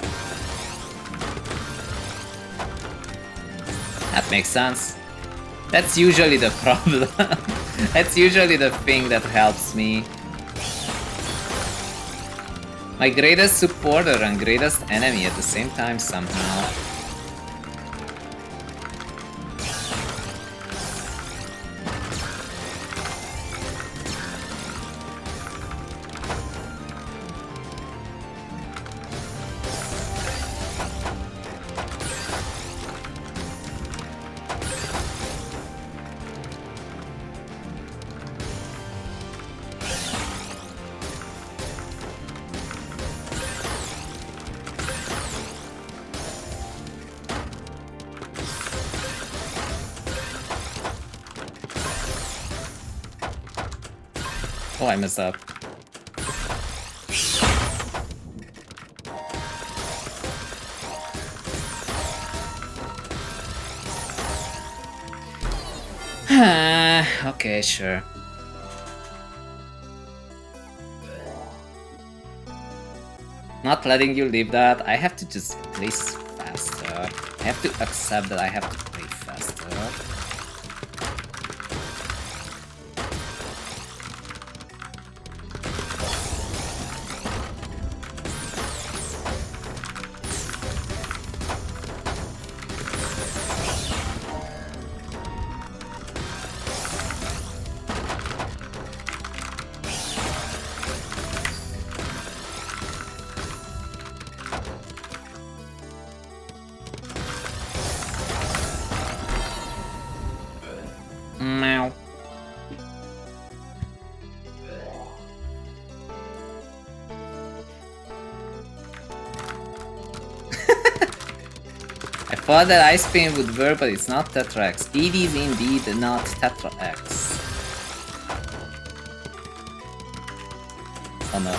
That makes sense. That's usually the problem. That's usually the thing that helps me. My greatest supporter and greatest enemy at the same time somehow. Oh, I messed up. Okay, sure. Not letting you leave that. I have to just play faster. I have to accept that I have to play faster. Meow. I thought that Ice Spin would work, but it's not Tetra X. It is indeed not Tetra X. Oh no.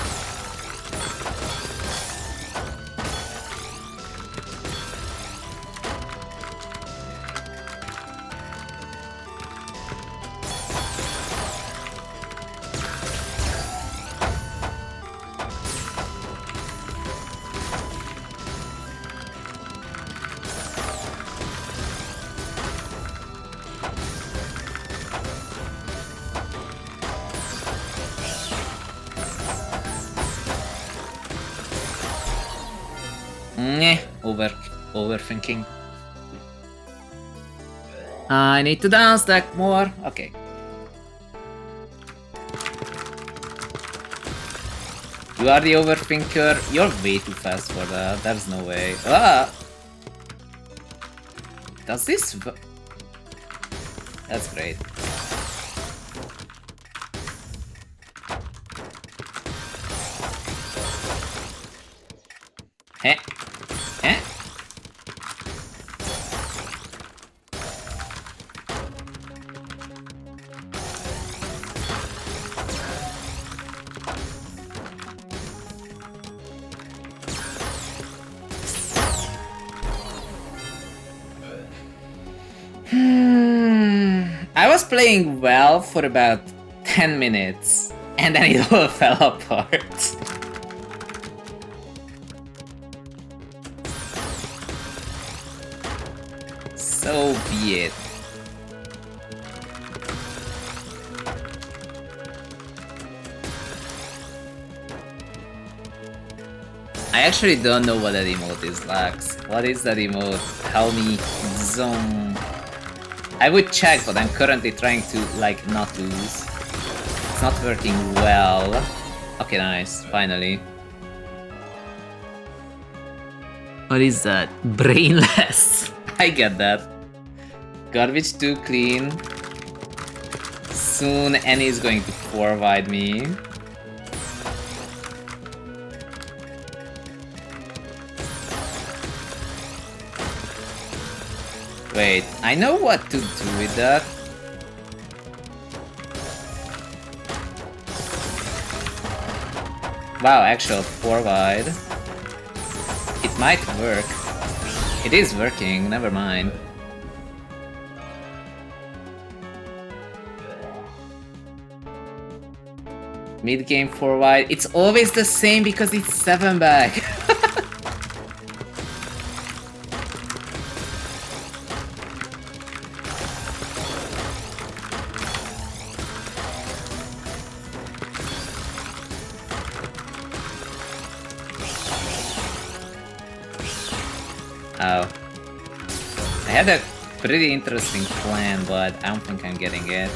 Overthinking. I need to down stack more. Okay. You are the overthinker. You're way too fast for that. There's no way. Ah! Does this... That's great. Eh? Eh? I was playing well for about 10 minutes, and then it all fell apart. So be it. I actually don't know what that emote is, Lax. What is that emote? Tell me. Zoom. I would check, but I'm currently trying to, like, not lose. It's not working well. Okay, nice. Finally. What is that? Brainless. I get that. Garbage too clean. Soon Annie is going to forward me. Wait, I know what to do with that. Wow, actual forward. It might work. It is working, never mind. Mid-game forward. It's always the same because it's 7 back. Oh. I had a pretty interesting plan, but I don't think I'm getting it.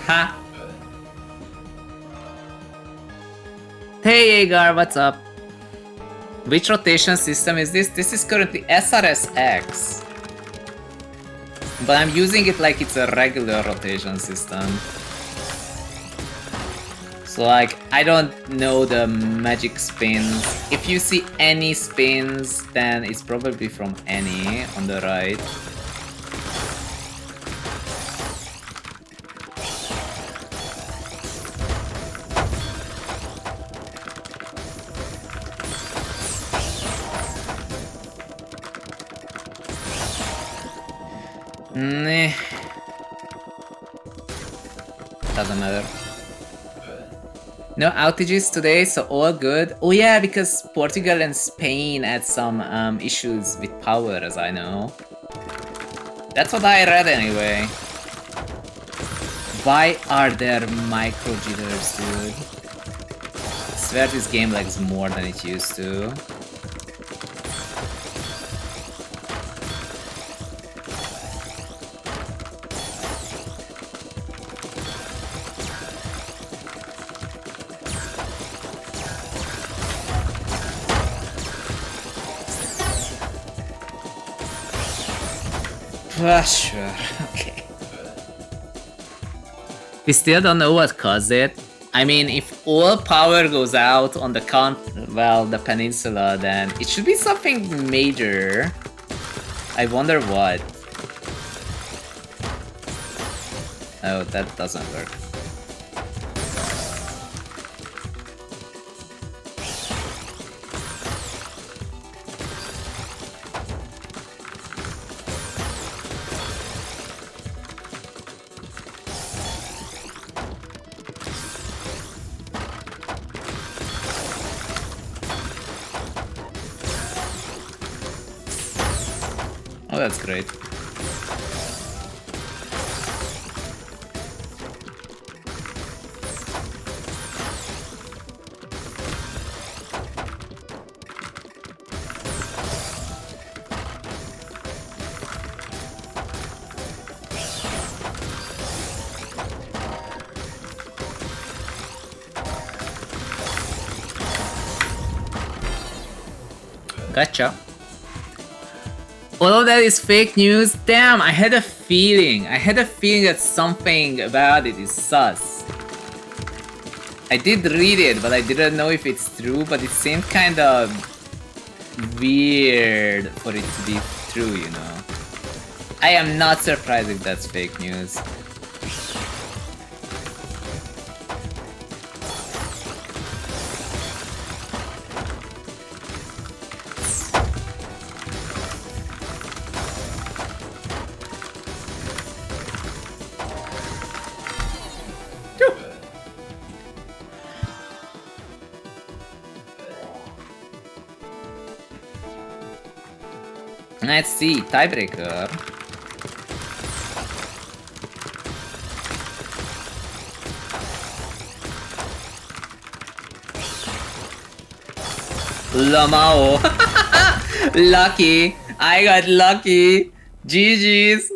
Ha! Hey Agar, what's up? Which rotation system is this? This is currently SRSX. But I'm using it like it's a regular rotation system. So like, I don't know the magic spins. If you see any spins, then it's probably from any on the right. Nah. Doesn't matter. No outages today, so all good. Oh yeah, because Portugal and Spain had some issues with power, as I know. That's what I read anyway. Why are there micro jitters, dude? I swear this game lags more than it used to. Sure, okay. We still don't know what caused it. I mean, if all power goes out on the the peninsula, then it should be something major. I wonder what. Oh, that doesn't work. Oh, that's great. Gotcha. All of that is fake news? Damn, I had a feeling. I had a feeling that something about it is sus. I did read it, but I didn't know if it's true, but it seemed kind of weird for it to be true, you know. I am not surprised if that's fake news. Let's see, tiebreaker. Lamao. Lucky. I got lucky. GG's.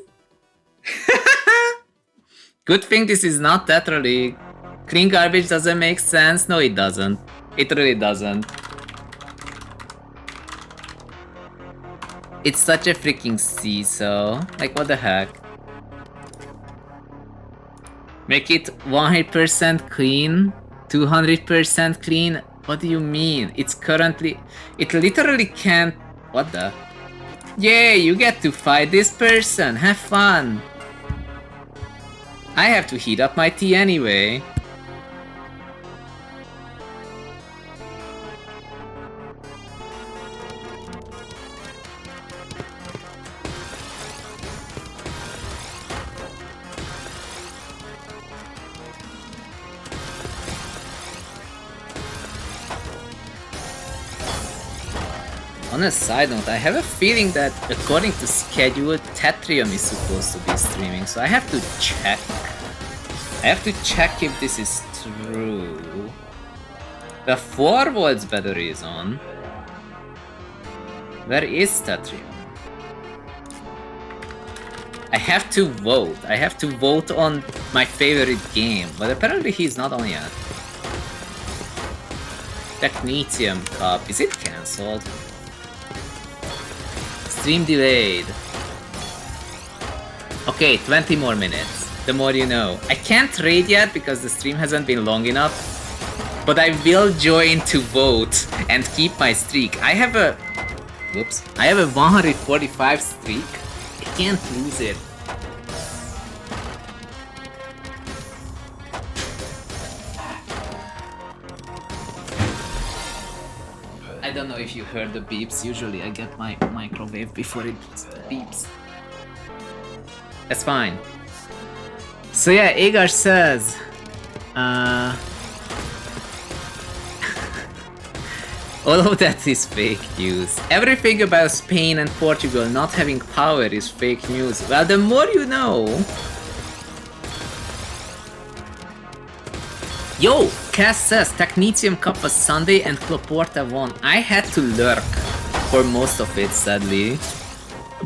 Good thing this is not Tetra League. Clean garbage doesn't make sense. No, it doesn't. It really doesn't. It's such a freaking seesaw. Like, what the heck? Make it 100% clean? 200% clean? What do you mean? It's currently... It literally can't... What the? Yay, you get to fight this person! Have fun! I have to heat up my tea anyway. On a side note, I have a feeling that according to schedule, Tetrium is supposed to be streaming, so I have to check. I have to check if this is true. The 4 volts battery is on. Where is Tetrium? I have to vote. I have to vote on my favorite game, but apparently he's not on yet. Technetium Cup, is it cancelled? Stream delayed. Okay, 20 more minutes. The more you know. I can't trade yet because the stream hasn't been long enough. But I will join to vote and keep my streak. I have a... Whoops. I have a 145 streak. I can't lose it. I don't know if you heard the beeps. Usually I get my microwave before it beeps. That's fine. So yeah, Agar says, all of that is fake news. Everything about Spain and Portugal not having power is fake news. Well, the more you know. Yo, Cass says Technetium Cup was Sunday and Cloporta won. I had to lurk for most of it, sadly.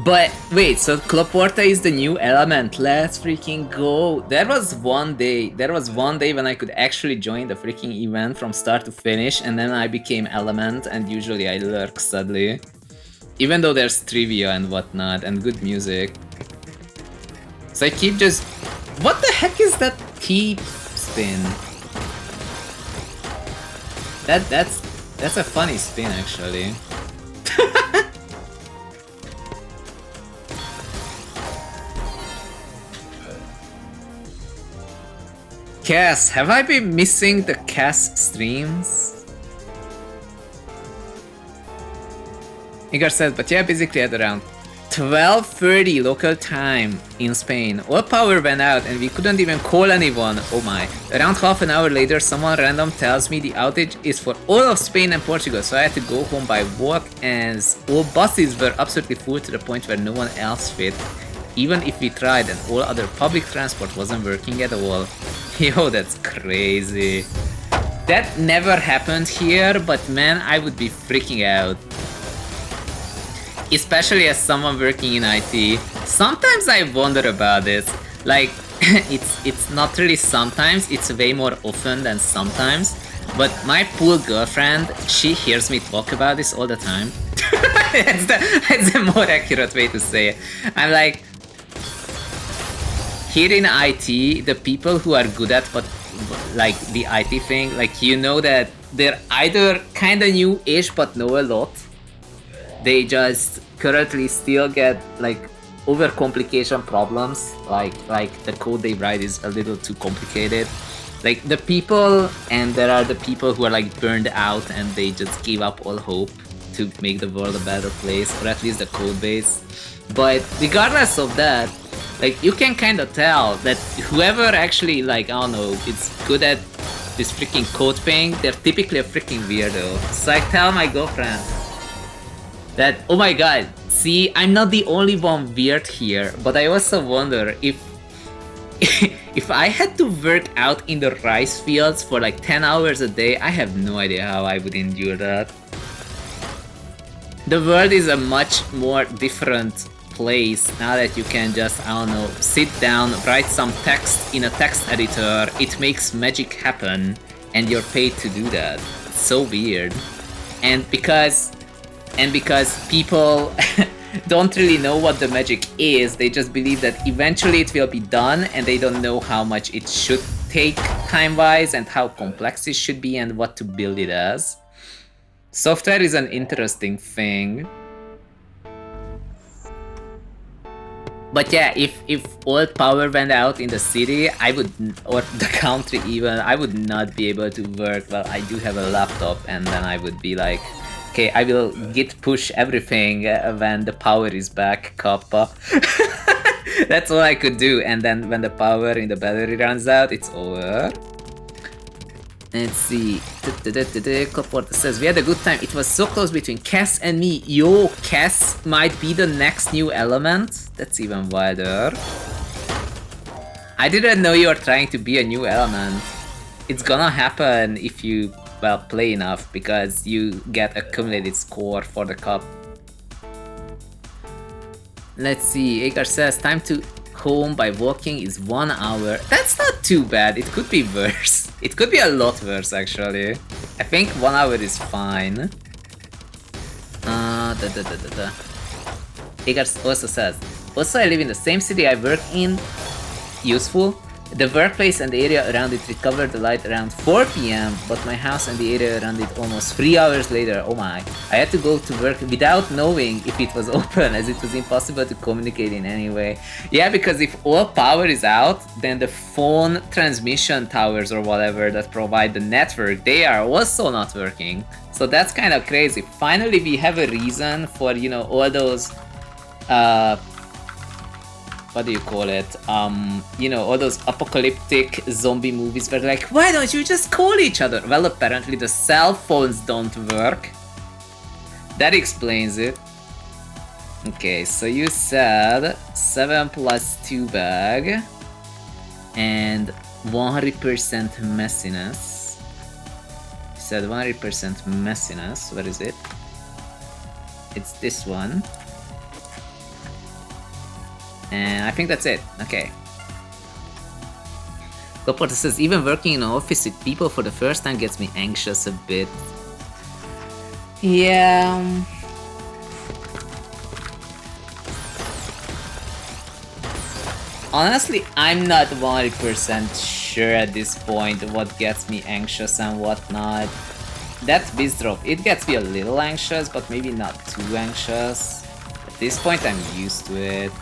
But wait, so Cloporta is the new element. Let's freaking go. There was one day when I could actually join the freaking event from start to finish, and then I became element, and usually I lurk, sadly. Even though there's trivia and whatnot, and good music. So I keep just... What the heck is that key spin? That's a funny spin, actually. Cass, have I been missing the Cass streams? Igor says, but yeah, basically at around 12:30 local time in Spain. All power went out and we couldn't even call anyone. Oh my. Around half an hour later, someone random tells me the outage is for all of Spain and Portugal, so I had to go home by walk, as all buses were absolutely full to the point where no one else fit. Even if we tried, and all other public transport wasn't working at all. Yo, that's crazy. That never happened here, but man, I would be freaking out. Especially as someone working in IT. Sometimes I wonder about this. Like, it's not really sometimes, it's way more often than sometimes. But my poor girlfriend, she hears me talk about this all the time. That's the more accurate way to say it. I'm like, here in IT, the people who are good at what, like the IT thing, like you know that they're either kinda new-ish but know a lot. They just currently still get like overcomplication problems, like the code they write is a little too complicated. Like the people, and there are the people who are like burned out and they just give up all hope to make the world a better place, or at least the code base. But regardless of that, like you can kind of tell that whoever actually, like, I don't know, is good at this freaking code thing, they're typically a freaking weirdo. So I tell my girlfriend that, oh my god, see, I'm not the only one weird here, but I also wonder if if I had to work out in the rice fields for like 10 hours a day, I have no idea how I would endure that. The world is a much more different place now that you can just, I don't know, sit down, write some text in a text editor, it makes magic happen, and you're paid to do that. It's so weird. And because people don't really know what the magic is, they just believe that eventually it will be done, and they don't know how much it should take time-wise and how complex it should be and what to build it as. Software is an interesting thing. But yeah, if all power went out in the city, I would, or the country even, I would not be able to work. Well, I do have a laptop, and then I would be like, okay, I will git push everything when the power is back, kappa. That's all I could do, and then when the power in the battery runs out, it's over. Let's see. Cloporta says, we had a good time. It was so close between Cass and me. Yo, Cass might be the next new element? That's even wilder. I didn't know you were trying to be a new element. It's gonna happen if you, well, play enough, because you get accumulated score for the cup. Let's see. Agar says, time to home by walking is 1 hour. That's not too bad. It could be worse. It could be a lot worse, actually. I think 1 hour is fine. Agar also says, also I live in the same city I work in. Useful. The workplace and the area around it recovered the light around 4 PM, but my house and the area around it almost 3 hours later. Oh my. I had to go to work without knowing if it was open, as it was impossible to communicate in any way. Yeah, because if all power is out, then the phone transmission towers or whatever that provide the network, they are also not working. So that's kind of crazy. Finally, we have a reason for, you know, all those what do you call it? You know, all those apocalyptic zombie movies where they're like, why don't you just call each other? Well, apparently the cell phones don't work. That explains it. Okay, so you said 7 plus 2 bag and 100% messiness. You said 100% messiness. What is it? It's this one. And I think that's it. Okay. Goporta says, even working in an office with people for the first time gets me anxious a bit. Yeah. Honestly, I'm not 100% sure at this point what gets me anxious and what not. That Bizdrop, it gets me a little anxious, but maybe not too anxious. At this point, I'm used to it.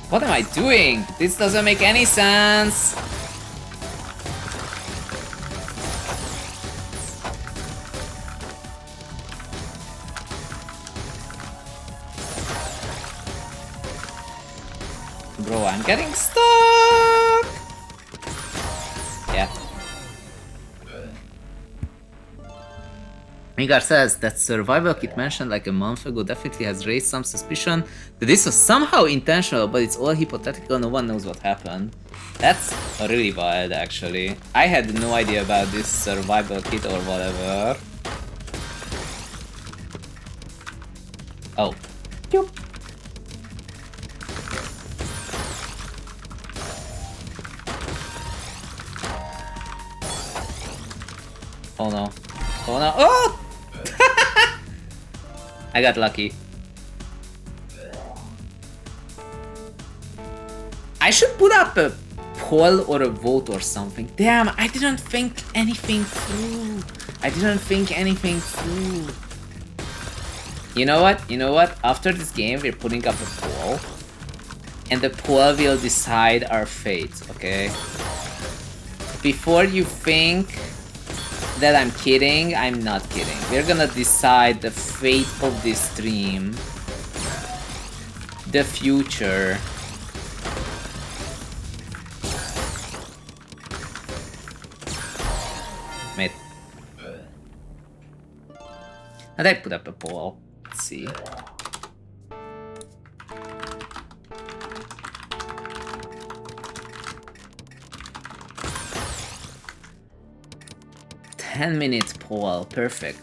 What am I doing? This doesn't make any sense. Bro, I'm getting stuck. Yeah. Migar says that survival kit mentioned like a month ago definitely has raised some suspicion that this was somehow intentional, but it's all hypothetical, no one knows what happened. That's really wild, actually. I had no idea about this survival kit or whatever. Oh. Yoop. Oh no. Oh no. Oh! I got lucky. I should put up a poll or a vote or something. Damn, I didn't think anything through. You know what? You know what? After this game, we're putting up a poll. And the poll will decide our fate, okay? Before you think that I'm kidding, I'm not kidding. We're gonna decide the fate of this stream. The future. Wait. How did I put up a poll? Let's see. Minute poll, perfect.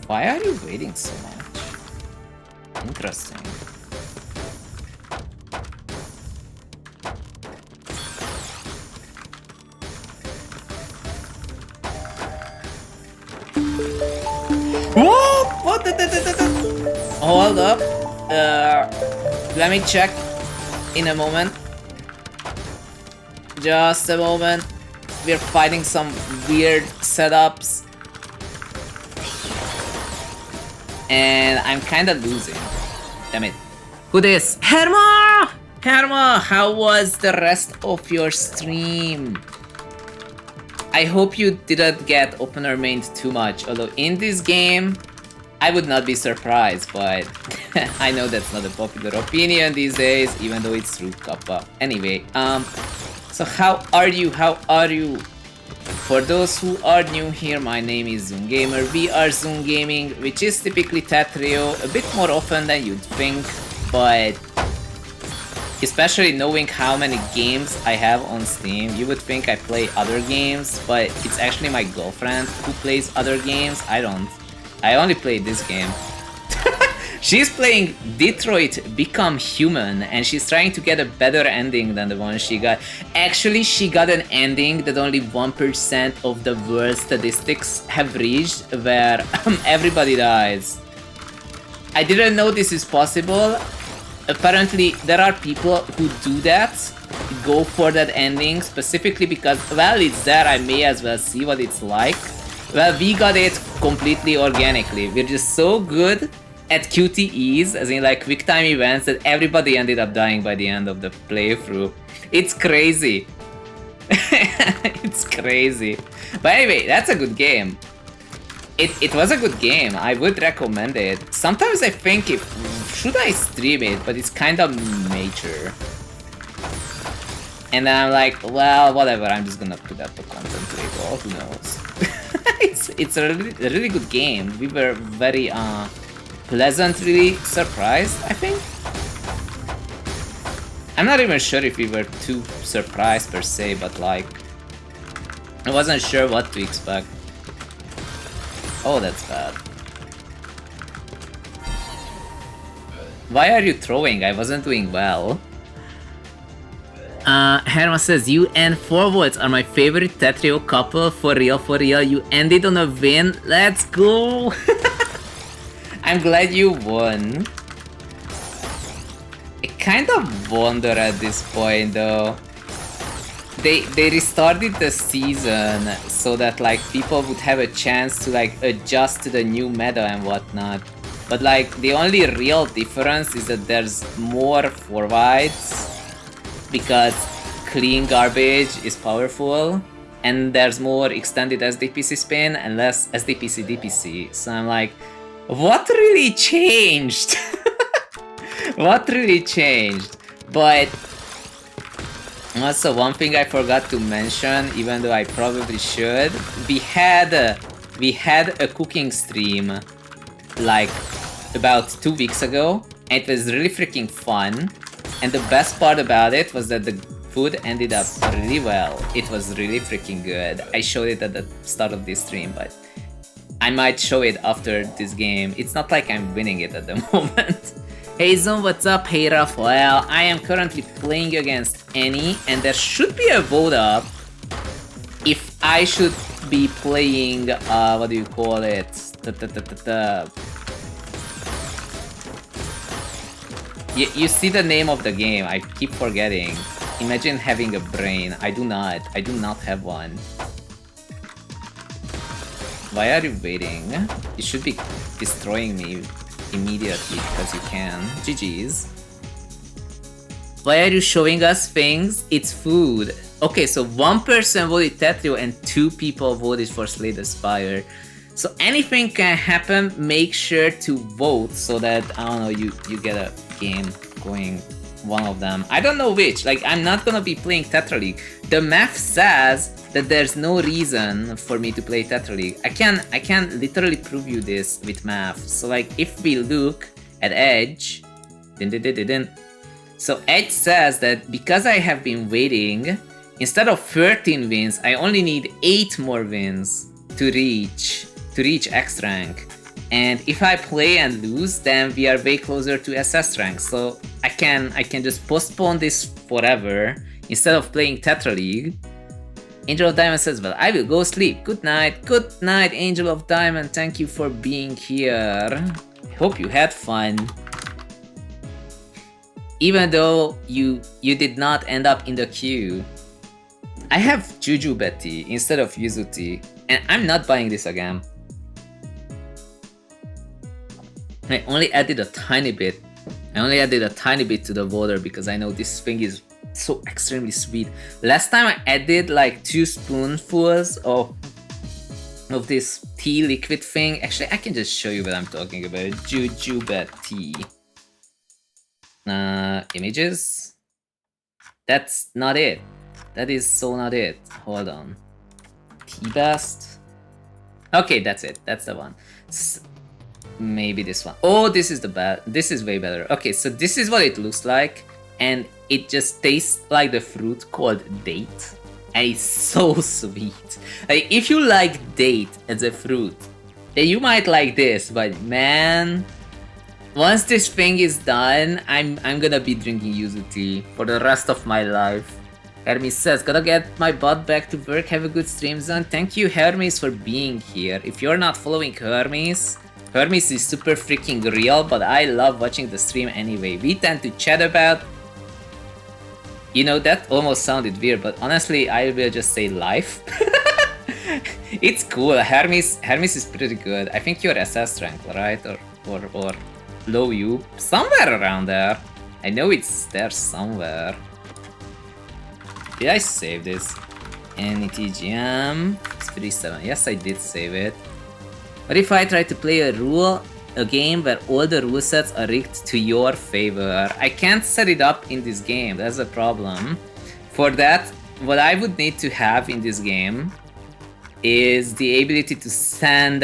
Why are you waiting so much? Interesting. Whoa! What? Hold up. Let me check in a moment. Just a moment. We're fighting some weird setups. And I'm kinda losing. Damn it. Who this? Herma! Herma, how was the rest of your stream? I hope you didn't get opener mained too much. Although in this game, I would not be surprised, but I know that's not a popular opinion these days, even though it's true, Kappa. Anyway, so how are you? For those who are new here, my name is ZhunGamer. We are ZhunGaming, which is typically Tetrio, a bit more often than you'd think, but especially knowing how many games I have on Steam, you would think I play other games, but it's actually my girlfriend who plays other games. I don't. I only play this game. She's playing Detroit Become Human, and she's trying to get a better ending than the one she got. Actually, she got an ending that only 1% of the world statistics have reached, where everybody dies. I didn't know this is possible. Apparently, there are people who do that, go for that ending, specifically because, well, it's there, I may as well see what it's like. Well, we got it completely organically. We're just so good at QTEs, as in like quick time events, that everybody ended up dying by the end of the playthrough. It's crazy. It's crazy. But anyway, that's a good game. It was a good game. I would recommend it. Sometimes I think should I stream it, but it's kind of major. And then I'm like, well, whatever, I'm just gonna put up the content label, who knows. It's a really good game. We were very pleasantly surprised, I think. I'm not even sure if we were too surprised per se, but like, I wasn't sure what to expect. Oh, that's bad. Why are you throwing? I wasn't doing well. Herman says, you and 4 volts are my favorite Tetrio couple. For real, for real. You ended on a win. Let's go. I'm glad you won. I kind of wonder at this point though. They restarted the season so that like people would have a chance to like adjust to the new meta and whatnot. But like the only real difference is that there's more forwards because clean garbage is powerful, and there's more extended SDPC spin and less SDPC DPC. So I'm like, what really changed? What really changed? But also, one thing I forgot to mention, even though I probably should, we had a cooking stream like about 2 weeks ago, and it was really freaking fun. And the best part about it was that the food ended up really well. It was really freaking good. I showed it at the start of this stream, but I might show it after this game. It's not like I'm winning it at the moment. Hey Zone, what's up? Hey Raphael. I am currently playing against Annie, and there should be a vote up if I should be playing, what do you call it? You see the name of the game, I keep forgetting. Imagine having a brain. I do not have one. Why are you waiting? You should be destroying me immediately because you can. GG's. Why are you showing us things? It's food. Okay, so 1 person voted Tetrio and 2 people voted for Slay the Spire. So anything can happen. Make sure to vote so that, I don't know, you get a game going, one of them. I don't know which. Like, I'm not gonna be playing Tetra League. The math says that there's no reason for me to play Tetra League. I can literally prove you this with math. So like, if we look at Edge, so Edge says that because I have been waiting, instead of 13 wins, I only need 8 more wins to reach X rank. And if I play and lose, then we are way closer to SS rank. So I can just postpone this forever instead of playing Tetra League. Angel of Diamond says, well, I will go sleep. Good night. Good night, Angel of Diamond. Thank you for being here. Hope you had fun. Even though you did not end up in the queue. I have Juju Betty instead of Yuzuti, and I'm not buying this again. I only added a tiny bit. I only added a tiny bit to the water because I know this thing is so extremely sweet. Last time I added like 2 spoonfuls of this tea liquid thing. Actually, I can just show you what I'm talking about. Jujube tea. Images. That's not it. That is so not it. Hold on. Tea best. Okay, that's it. That's the one. Maybe this one. Oh, this is the bad. This is way better. Okay, so this is what it looks like, and it just tastes like the fruit called date, and it's so sweet. Like, if you like date as a fruit, then you might like this. But man, Once this thing is done, I'm gonna be drinking yuzu tea for the rest of my life. Hermes says, gotta get my butt back to work, have a good stream zone. Thank you, Hermes, for being here. If you're not following Hermes, Hermes is super freaking real, but I love watching the stream anyway. We tend to chat about... You know, that almost sounded weird, but honestly, I will just say life. It's cool. Hermes is pretty good. I think you're SS rank, right? Or low U. Somewhere around there. I know it's there somewhere. Did I save this? NETGM 37. Yes, I did save it. What if I try to play a game where all the rule sets are rigged to your favor? I can't set it up in this game. That's a problem. For that, what I would need to have in this game is the ability to send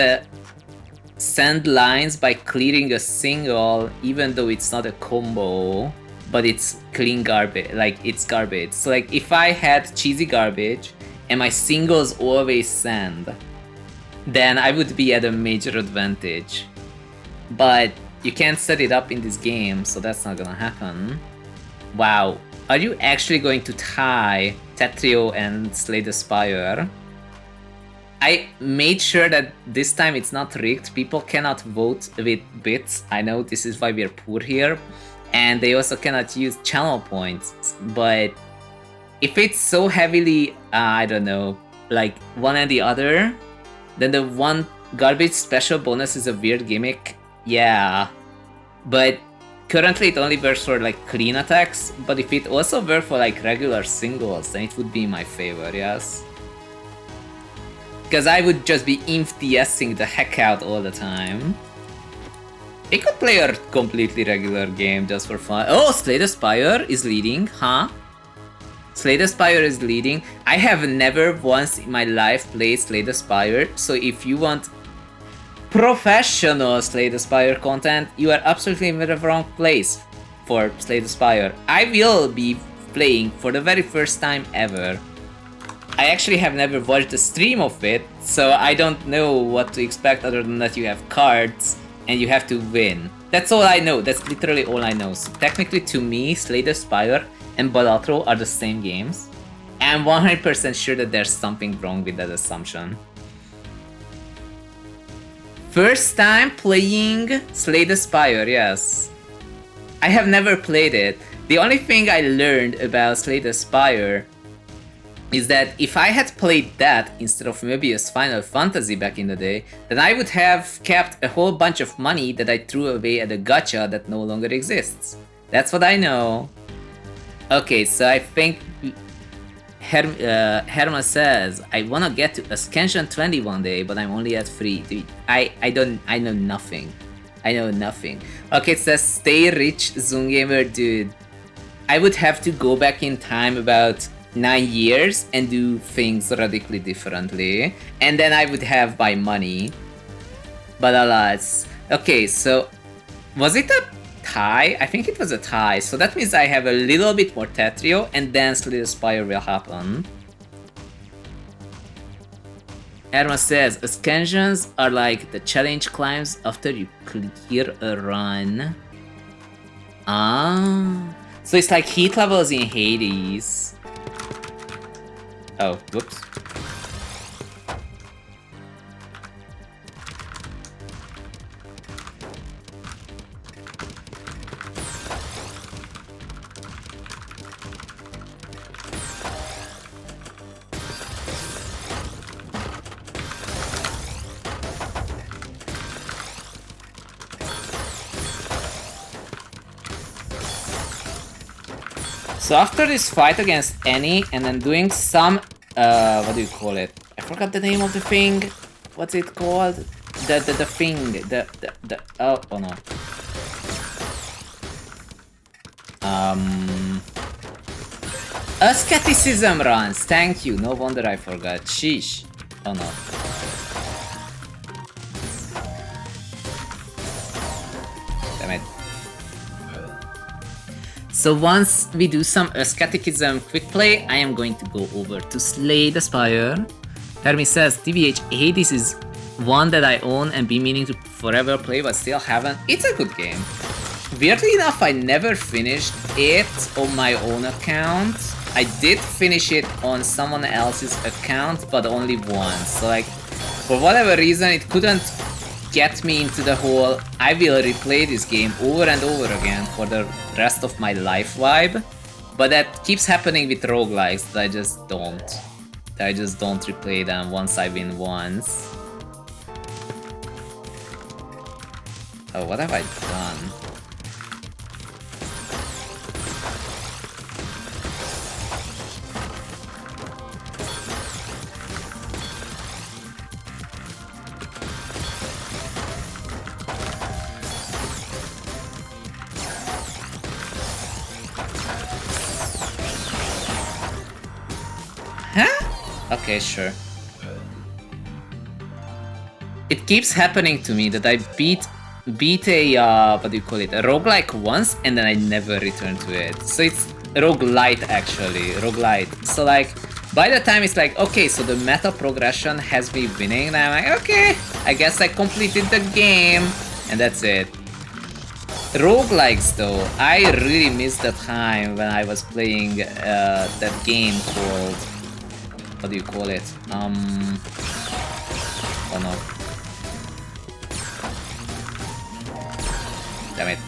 lines by clearing a single, even though it's not a combo, but it's clean garbage, like it's garbage. So like if I had cheesy garbage and my singles always send, then I would be at a major advantage. But you can't set it up in this game, so that's not gonna happen. Wow, are you actually going to tie Tetrio and Slay the Spire? I made sure that this time it's not rigged. People cannot vote with bits. I know this is why we're poor here. And they also cannot use channel points. But if it's so heavily, I don't know, like one and the other, then the one garbage special bonus is a weird gimmick. Yeah. But currently it only works for like clean attacks. But if it also worked for like regular singles, then it would be my favor, yes. Because I would just be inf-DSing the heck out all the time. I could play a completely regular game just for fun. Oh, Slay the Spire is leading, huh? Slay the Spire is leading. I have never once in my life played Slay the Spire, so if you want professional Slay the Spire content, you are absolutely in the wrong place for Slay the Spire. I will be playing for the very first time ever. I actually have never watched a stream of it, so I don't know what to expect other than that you have cards and you have to win. That's all I know, that's literally all I know. So technically to me, Slay the Spire and Balatro are the same games. I'm 100% sure that there's something wrong with that assumption. First time playing Slay the Spire, yes. I have never played it. The only thing I learned about Slay the Spire is that if I had played that instead of Möbius Final Fantasy back in the day, then I would have kept a whole bunch of money that I threw away at a gacha that no longer exists. That's what I know. Okay, so I think Herma says, I wanna get to Ascension 20 one day, but I'm only at 3. Dude, I know nothing. I know nothing. Okay, it says, stay rich, ZhunGamer, dude. I would have to go back in time about 9 years and do things radically differently, and then I would have my money. But alas. Okay, so was it a tie? I think it was a tie, so that means I have a little bit more Tetrio and then Slay the Spire will happen. Erma says, Ascensions are like the challenge climbs after you clear a run. Ah, so it's like heat levels in Hades. Oh, whoops. So after this fight against Annie and then doing some, what do you call it? I forgot the name of the thing. What's it called? The thing, oh no. Asceticism runs, thank you, no wonder I forgot, sheesh. Oh no. Damn it. So once we do some Asceticism quick play, I am going to go over to Slay the Spire. Hermes says, TBH, Hades is one that I own and be meaning to forever play but still haven't. It's a good game. Weirdly enough, I never finished it on my own account. I did finish it on someone else's account, but only once. So like, for whatever reason, it couldn't get me into the whole I will replay this game over and over again for the rest of my life vibe. But that keeps happening with roguelikes that I just don't. I just don't replay them once I win once. Oh, what have I done? Huh? Okay, sure. It keeps happening to me that I beat a what do you call it, a roguelike once and then I never return to it. So it's roguelite actually, roguelite. So like by the time it's like, okay, so the meta progression has me winning, and I'm like, okay, I guess I completed the game, and that's it. Roguelikes though, I really miss the time when I was playing that game called, what do you call it? Oh no. Damn it.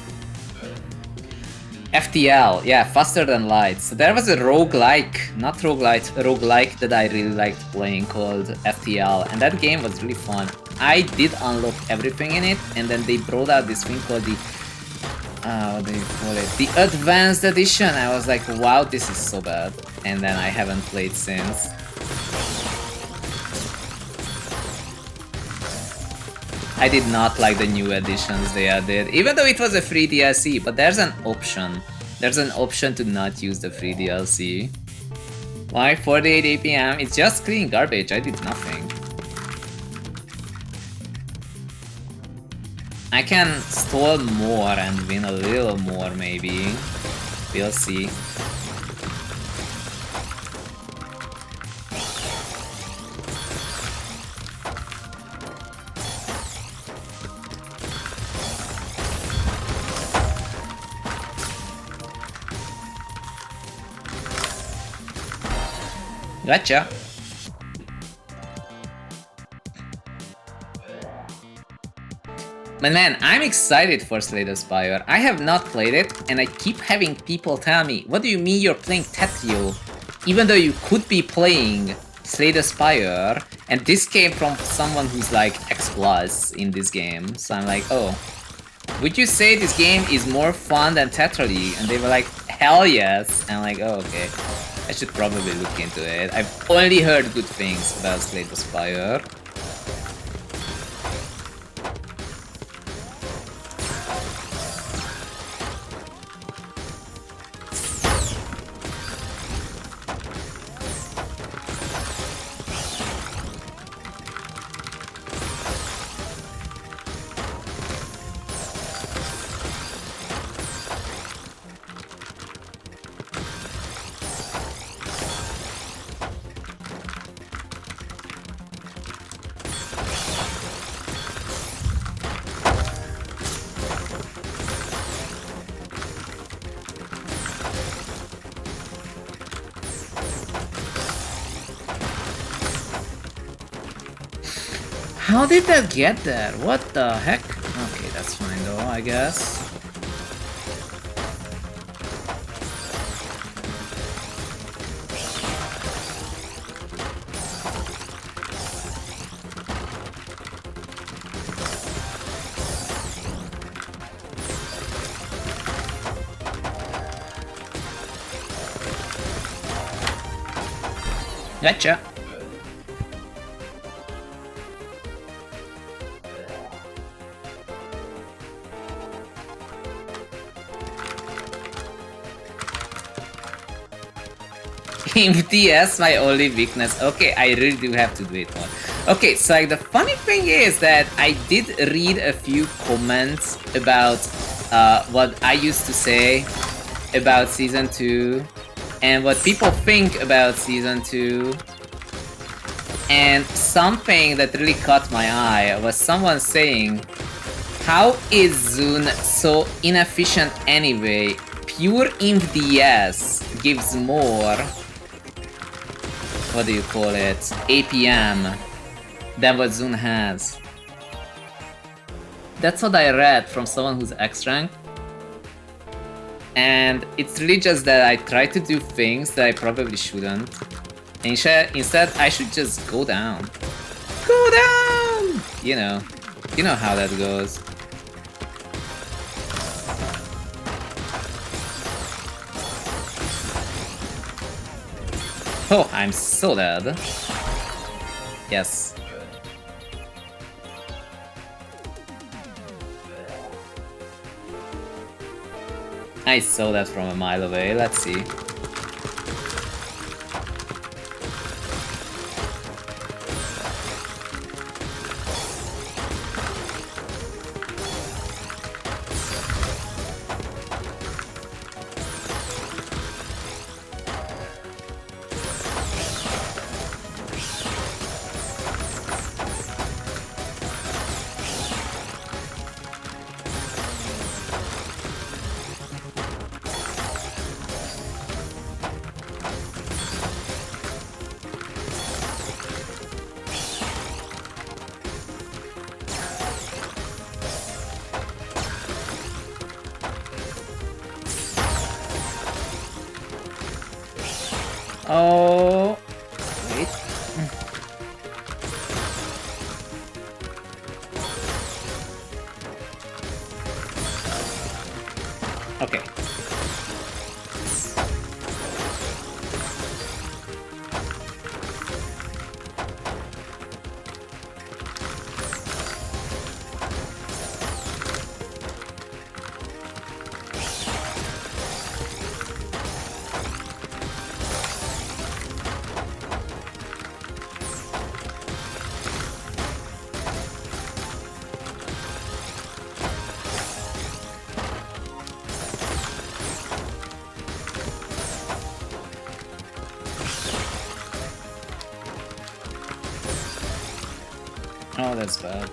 FTL, yeah, Faster Than Light. So there was a roguelike, not roguelite, roguelike that I really liked playing called FTL, and that game was really fun. I did unlock everything in it, and then they brought out this thing called the, what do you call it? The Advanced Edition. I was like, wow, this is so bad. And then I haven't played since. I did not like the new additions they added, even though it was a free DLC, but there's an option. There's an option to not use the free DLC. Why 48 APM? It's just clean garbage, I did nothing. I can stall more and win a little more maybe. We'll see. Gotcha. But man, I'm excited for Slay the Spire. I have not played it, and I keep having people tell me, what do you mean you're playing Tetrio? Even though you could be playing Slay the Spire, and this came from someone who's like X+ in this game. So I'm like, oh, would you say this game is more fun than Tetrio? And they were like, hell yes. And I'm like, oh, okay. I should probably look into it. I've only heard good things about Slay the Spire. How did that get there? What the heck? Okay, that's fine though, I guess. Gotcha. MTS, my only weakness. Okay, I really do have to do it more. Okay, so like the funny thing is that I did read a few comments about what I used to say about Season 2 and what people think about Season 2. And something that really caught my eye was someone saying, how is Zhun so inefficient anyway? Pure Inf DS gives more, what do you call it, APM than what Zhun has. That's what I read from someone who's X rank. And it's really just that I try to do things that I probably shouldn't. Instead, I should just go down. Go down! You know how that goes. Oh, I'm so dead. Yes. I saw that from a mile away, let's see. Oh, wait. Okay. Oh, that's bad.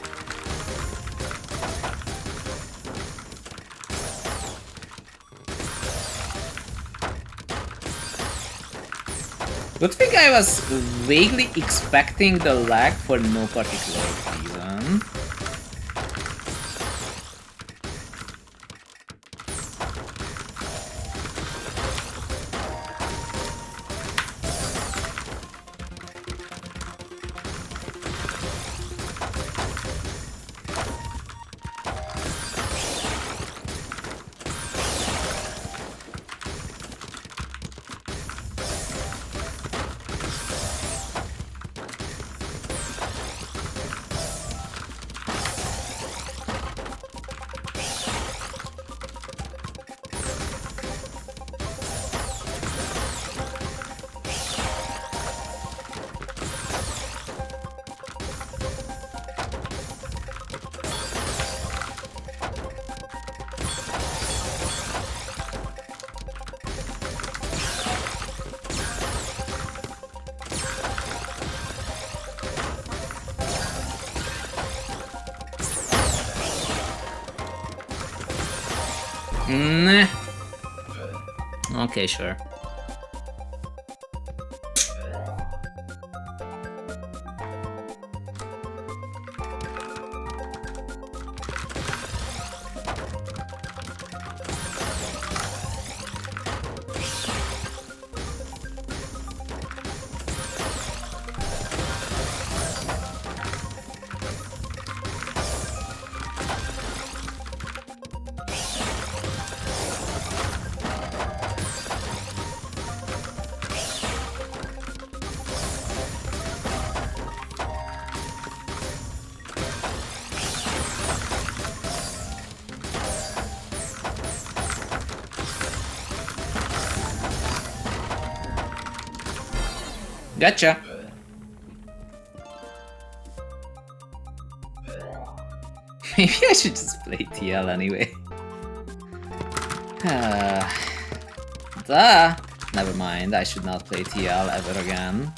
Good thing I was vaguely expecting the lag for no particular reason. Nah. Okay, sure. Gotcha. Maybe I should just play TL anyway. Duh. Never mind, I should not play TL ever again.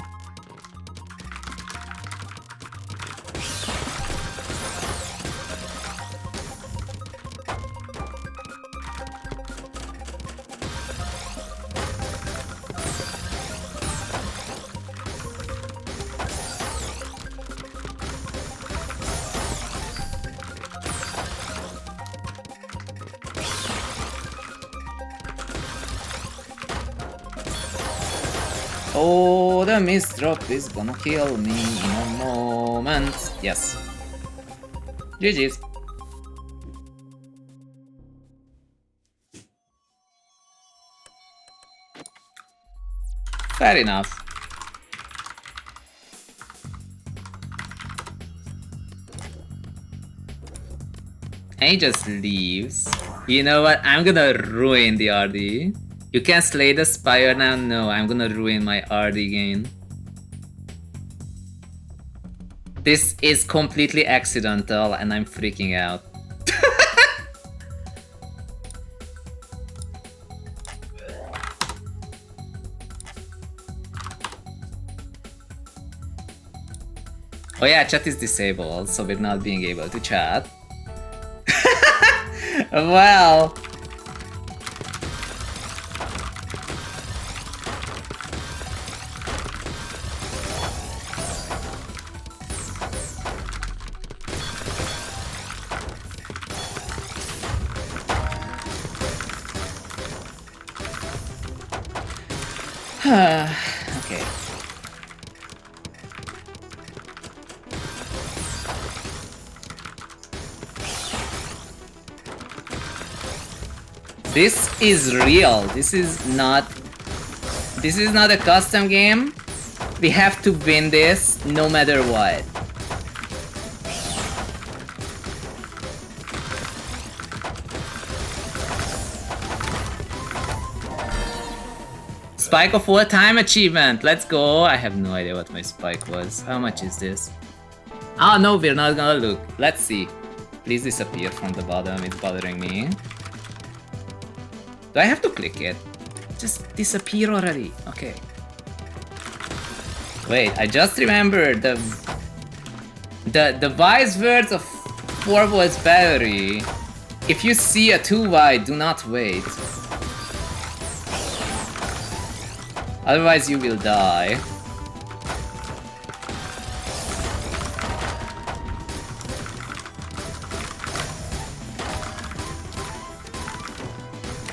Oh, the mist drop is gonna kill me in a moment. Yes. GG's. Fair enough. And he just leaves. You know what? I'm gonna ruin the RD. You can slay the spire now? No, I'm gonna ruin my RD game. This is completely accidental and I'm freaking out. Oh yeah, chat is disabled, so we're not being able to chat. Well... okay. This is real. This is not a custom game. We have to win this no matter what. Spike of all time achievement. Let's go. I have no idea what my spike was. How much is this? Oh no, we're not gonna look. Let's see. Please disappear from the bottom. It's bothering me. Do I have to click it? Just disappear already. Okay. Wait, I just remembered the wise words of 4 volts battery. If you see a 2 wide, do not wait. Otherwise you will die.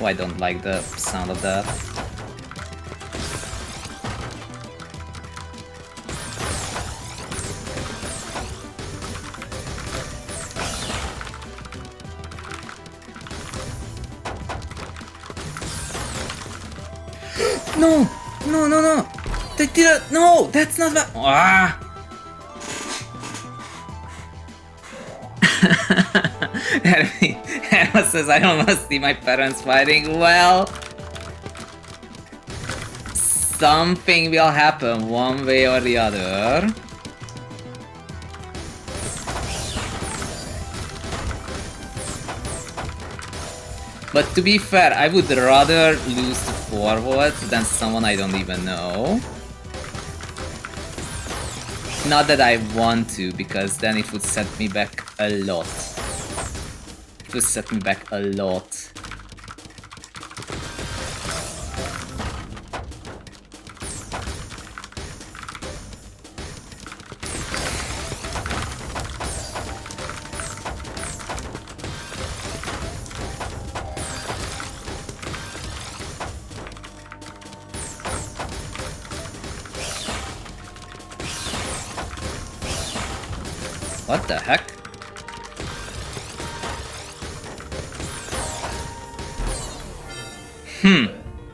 Oh, I don't like the sound of that. No! No, no, no! They didn't. No! That's not that. Ah! Emma says, I almost see my parents fighting. Well, something will happen one way or the other. But to be fair, I would rather lose to 4 volts than someone I don't even know. Not that I want to, because then it would set me back a lot. It would set me back a lot. What the heck?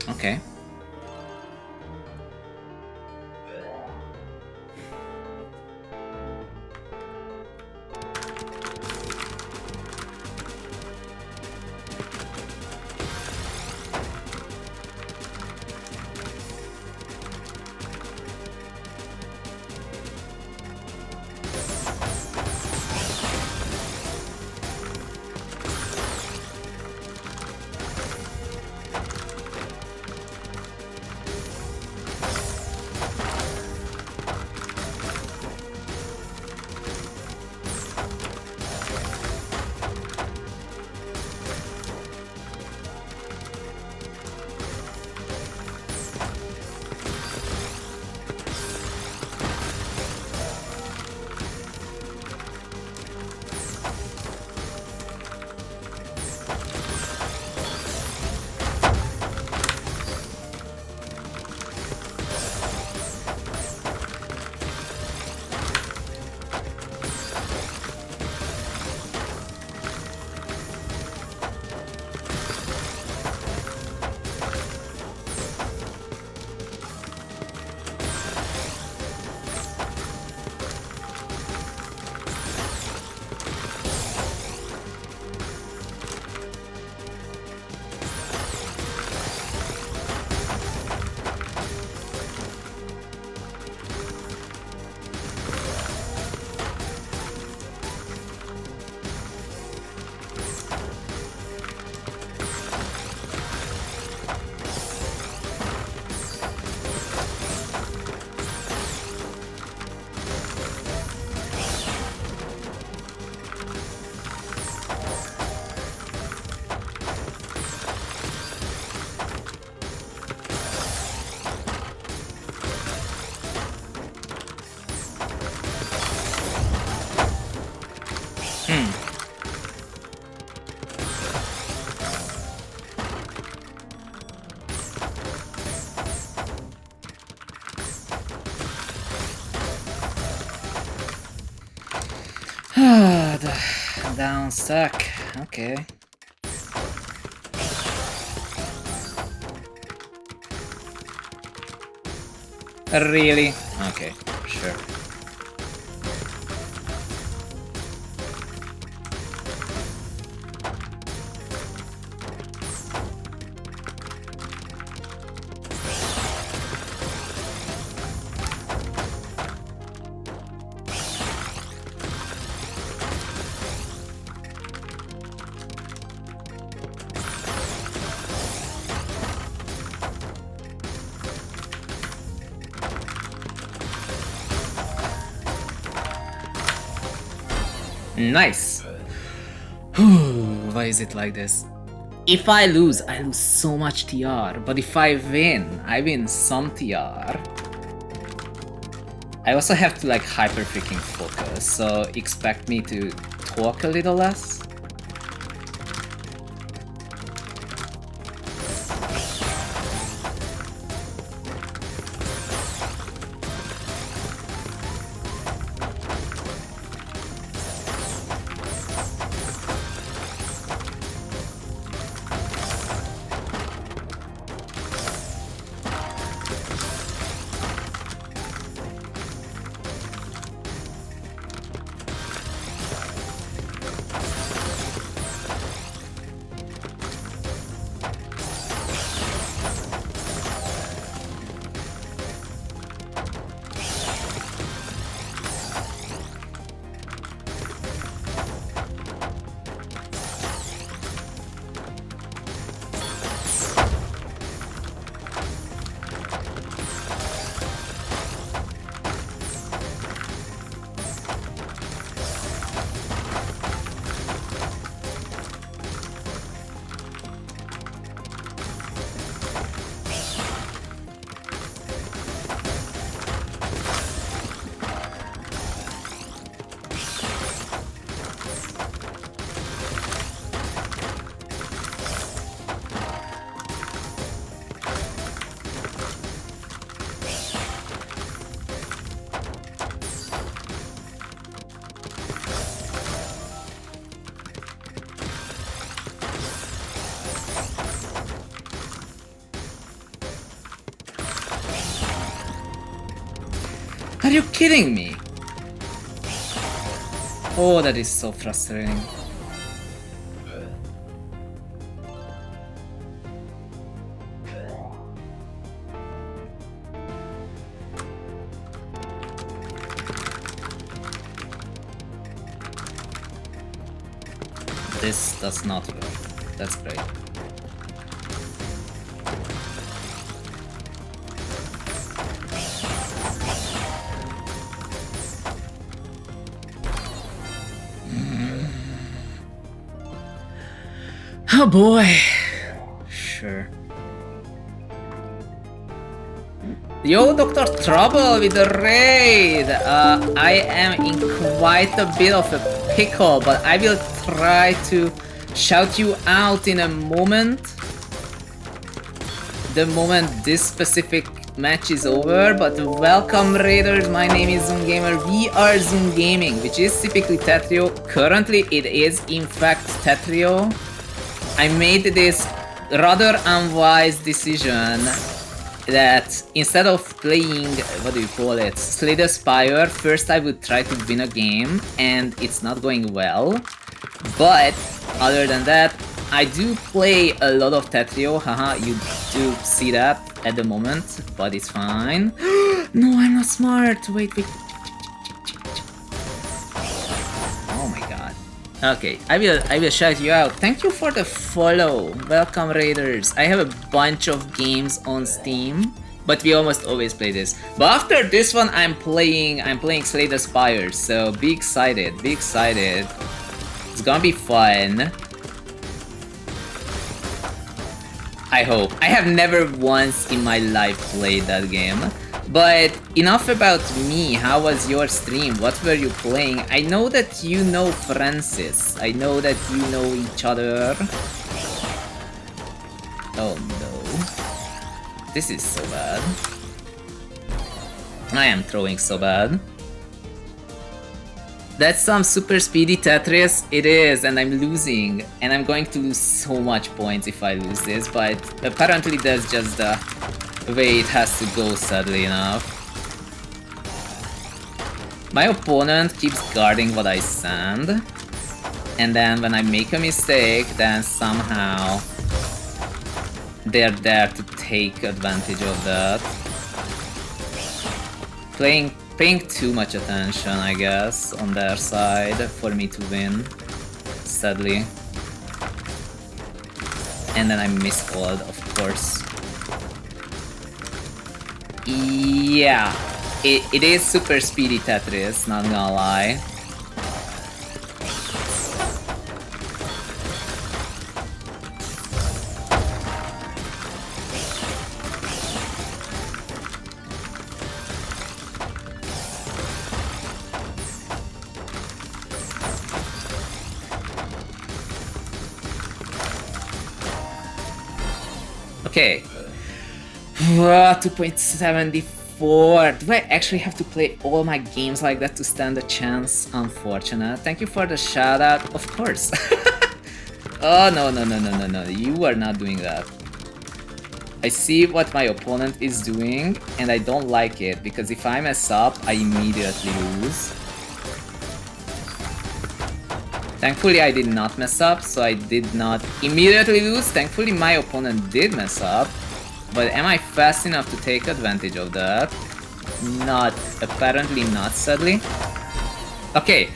Okay. Down stack. Okay. Really? Okay, sure. Nice. Why is it like this? If I lose so much TR. But if I win some TR. I also have to like hyper freaking focus, so expect me to talk a little less. Are you kidding me? Oh, that is so frustrating. This does not work. That's great. Oh boy. Sure. Yo, Dr. Trouble with the raid! I am in quite a bit of a pickle, but I will try to shout you out in a moment. The moment this specific match is over, but welcome raiders, my name is zhunGamer, we are ZhunGaming, which is typically Tetrio. Currently it is in fact Tetrio. I made this rather unwise decision that instead of playing, what do you call it, Slay The Spire, first I would try to win a game, and it's not going well. But other than that, I do play a lot of Tetrio, haha, you do see that at the moment, but it's fine. No, I'm not smart, wait. Oh my god. Okay, I will shout you out. Thank you for the follow. Welcome raiders. I have a bunch of games on Steam, but we almost always play this. But after this one, I'm playing Slay The Spire. So be excited, be excited. It's gonna be fun. I hope. I have never once in my life played that game. But enough about me, how was your stream? What were you playing? I know that you know Francis. I know that you know each other. Oh no. This is so bad. I am throwing so bad. That's some super speedy Tetris. It is, and I'm losing. And I'm going to lose so much points if I lose this, but apparently that's just the way it has to go, sadly enough. My opponent keeps guarding what I send. And then when I make a mistake, then somehow they're there to take advantage of that. Paying too much attention, I guess, on their side for me to win, sadly. And then I miscalled, of course. Yeah, it is super speedy Tetris, not gonna lie. Okay. 2.74. Do I actually have to play all my games like that to stand a chance? Unfortunate. Thank you for the shout out. Of course. Oh, no. You are not doing that. I see what my opponent is doing, and I don't like it, because if I mess up, I immediately lose. Thankfully, I did not mess up, so I did not immediately lose. Thankfully, my opponent did mess up. But am I fast enough to take advantage of that? Not. Apparently not, sadly. Okay.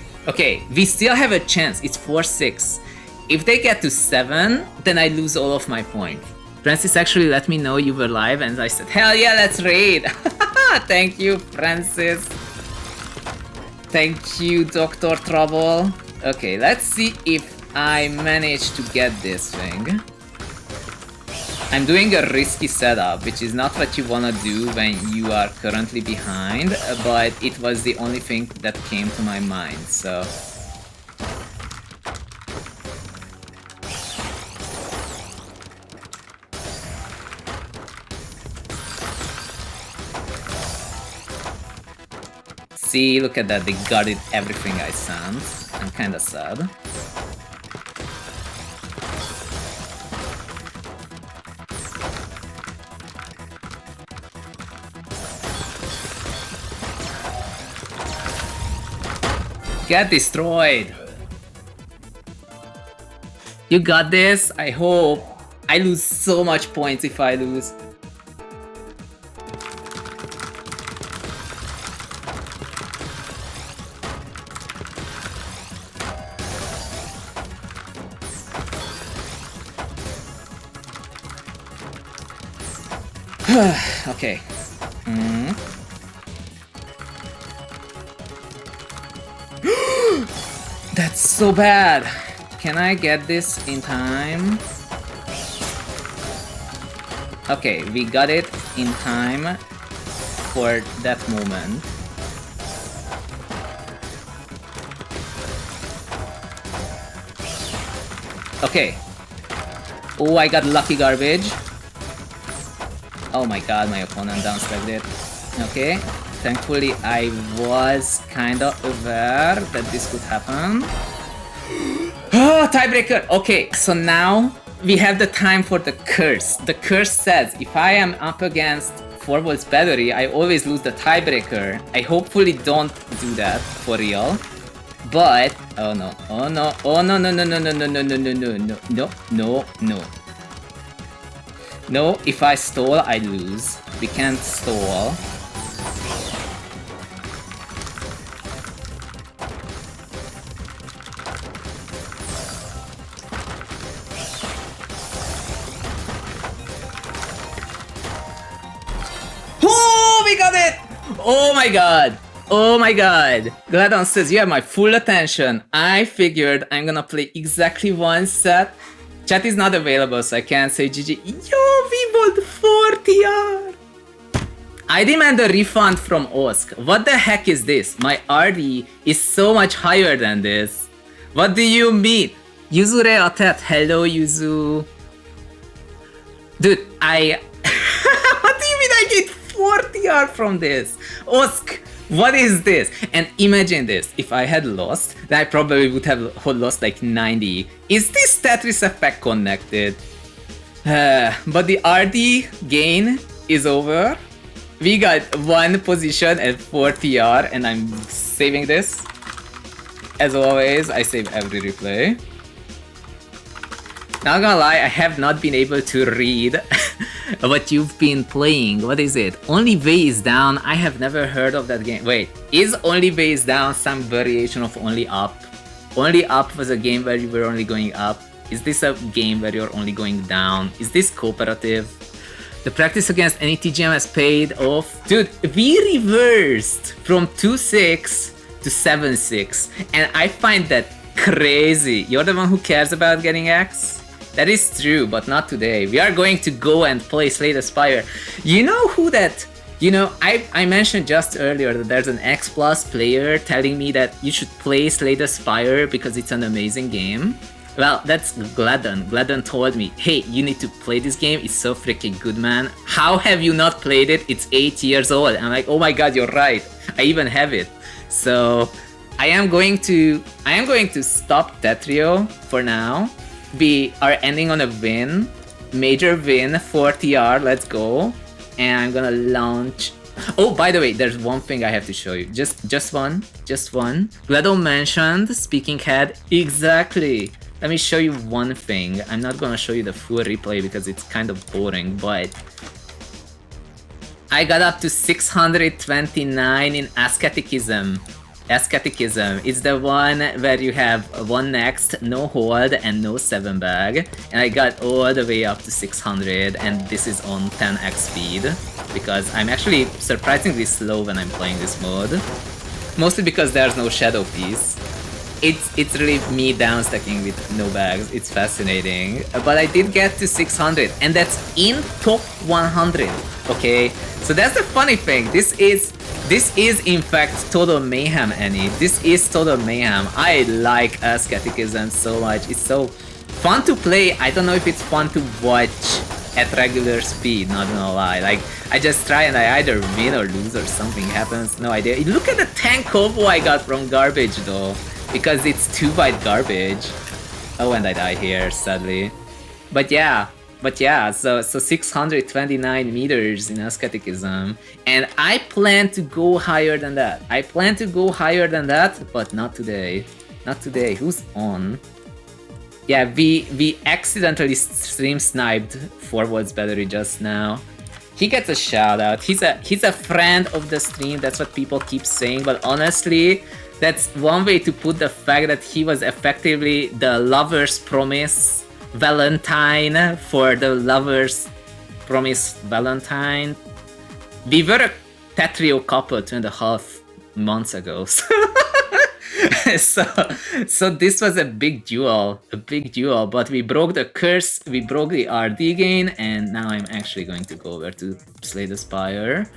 We still have a chance. It's 4-6. If they get to 7, then I lose all of my points. Francis actually let me know you were live, and I said, hell yeah, let's raid! Thank you, Francis. Thank you, Dr. Trouble. Okay, let's see if I manage to get this thing. I'm doing a risky setup, which is not what you wanna do when you are currently behind, but it was the only thing that came to my mind, so... See, look at that, they guarded everything I sent. I'm kinda sad. Get destroyed! You got this? I hope. I lose so much points if I lose. Okay. That's so bad. Can I get this in time? Okay, we got it in time for that moment. Okay. Oh, I got lucky garbage. Oh my god, my opponent downstepped it. Okay, thankfully I was kinda aware that this could happen. Oh, tiebreaker! Okay, so now we have the time for the curse. The curse says if I am up against 4 volts battery, I always lose the tiebreaker. I hopefully don't do that for real. But, oh no, oh no, oh no, no, no, no, no, no, no, no, no, no, no, no, no, no. No, if I stall, I lose. We can't stall. Oh, we got it! Oh my god! Oh my god! Gladon says you have my full attention. I figured I'm gonna play exactly one set. Chat is not available, so I can't say GG. Yo, we bought 40R! I demand a refund from Osk. What the heck is this? My RD is so much higher than this. What do you mean? Yuzure Atet, hello Yuzu. Dude, what do you mean I get 40R from this? Osk, What is this? And imagine this, if I had lost, then I probably would have lost like 90. Is this Tetris effect connected? But the RD gain is over. We got 1 position at 4 TR, and I'm saving this. As always, I save every replay. Not gonna lie, I have not been able to read what you've been playing. What is it? Only Way is Down. I have never heard of that game. Wait, is Only Way is Down some variation of Only Up? Only Up was a game where you were only going up. Is this a game where you're only going down? Is this cooperative? The practice against any TGM has paid off. Dude, we reversed from 2-6 to 7-6, and I find that crazy. You're the one who cares about getting X? That is true, but not today. We are going to go and play Slay the Spire. You know who that... You know, I mentioned just earlier that there's an X Plus player telling me that you should play Slay the Spire because it's an amazing game. Well, that's Gladden. Gladden told me, hey, you need to play this game. It's so freaking good, man. How have you not played it? It's 8 years old. I'm like, oh my god, you're right. I even have it. So I am going to stop Tetrio for now. We are ending on a win, major win, 4 TR, let's go. And I'm gonna launch. Oh, by the way, there's one thing I have to show you. Just one. Gladon mentioned speaking head. Exactly. Let me show you one thing. I'm not gonna show you the full replay because it's kind of boring, but I got up to 629 in Asceticism. Asceticism. It's the one where you have 1 next, no hold, and no 7 bag. And I got all the way up to 600, and this is on 10x speed. Because I'm actually surprisingly slow when I'm playing this mode. Mostly because there's no shadow piece. It's really me downstacking with no bags. It's fascinating. But I did get to 600, and that's in top 100. Okay? So that's the funny thing. This is in fact Total Mayhem, Annie. This is Total Mayhem. I like Asceticism so much. It's so fun to play. I don't know if it's fun to watch at regular speed, not gonna lie. Like, I just try and I either win or lose or something happens. No idea. Look at the tank combo I got from garbage though. Because it's 2-byte garbage. Oh, and I die here, sadly. But yeah, so 629 meters in Asceticism. And I plan to go higher than that. But not today. Not today. Who's on? Yeah, we accidentally stream sniped Forward's battery just now. He gets a shout out. He's a friend of the stream. That's what people keep saying. But honestly, that's one way to put the fact that he was effectively the lover's promise Valentine for the lover's promise Valentine. We were a Tetrio couple 2.5 months ago. So this was a big duel, but we broke the curse, we broke the RD gain, and now I'm actually going to go over to Slay the Spire.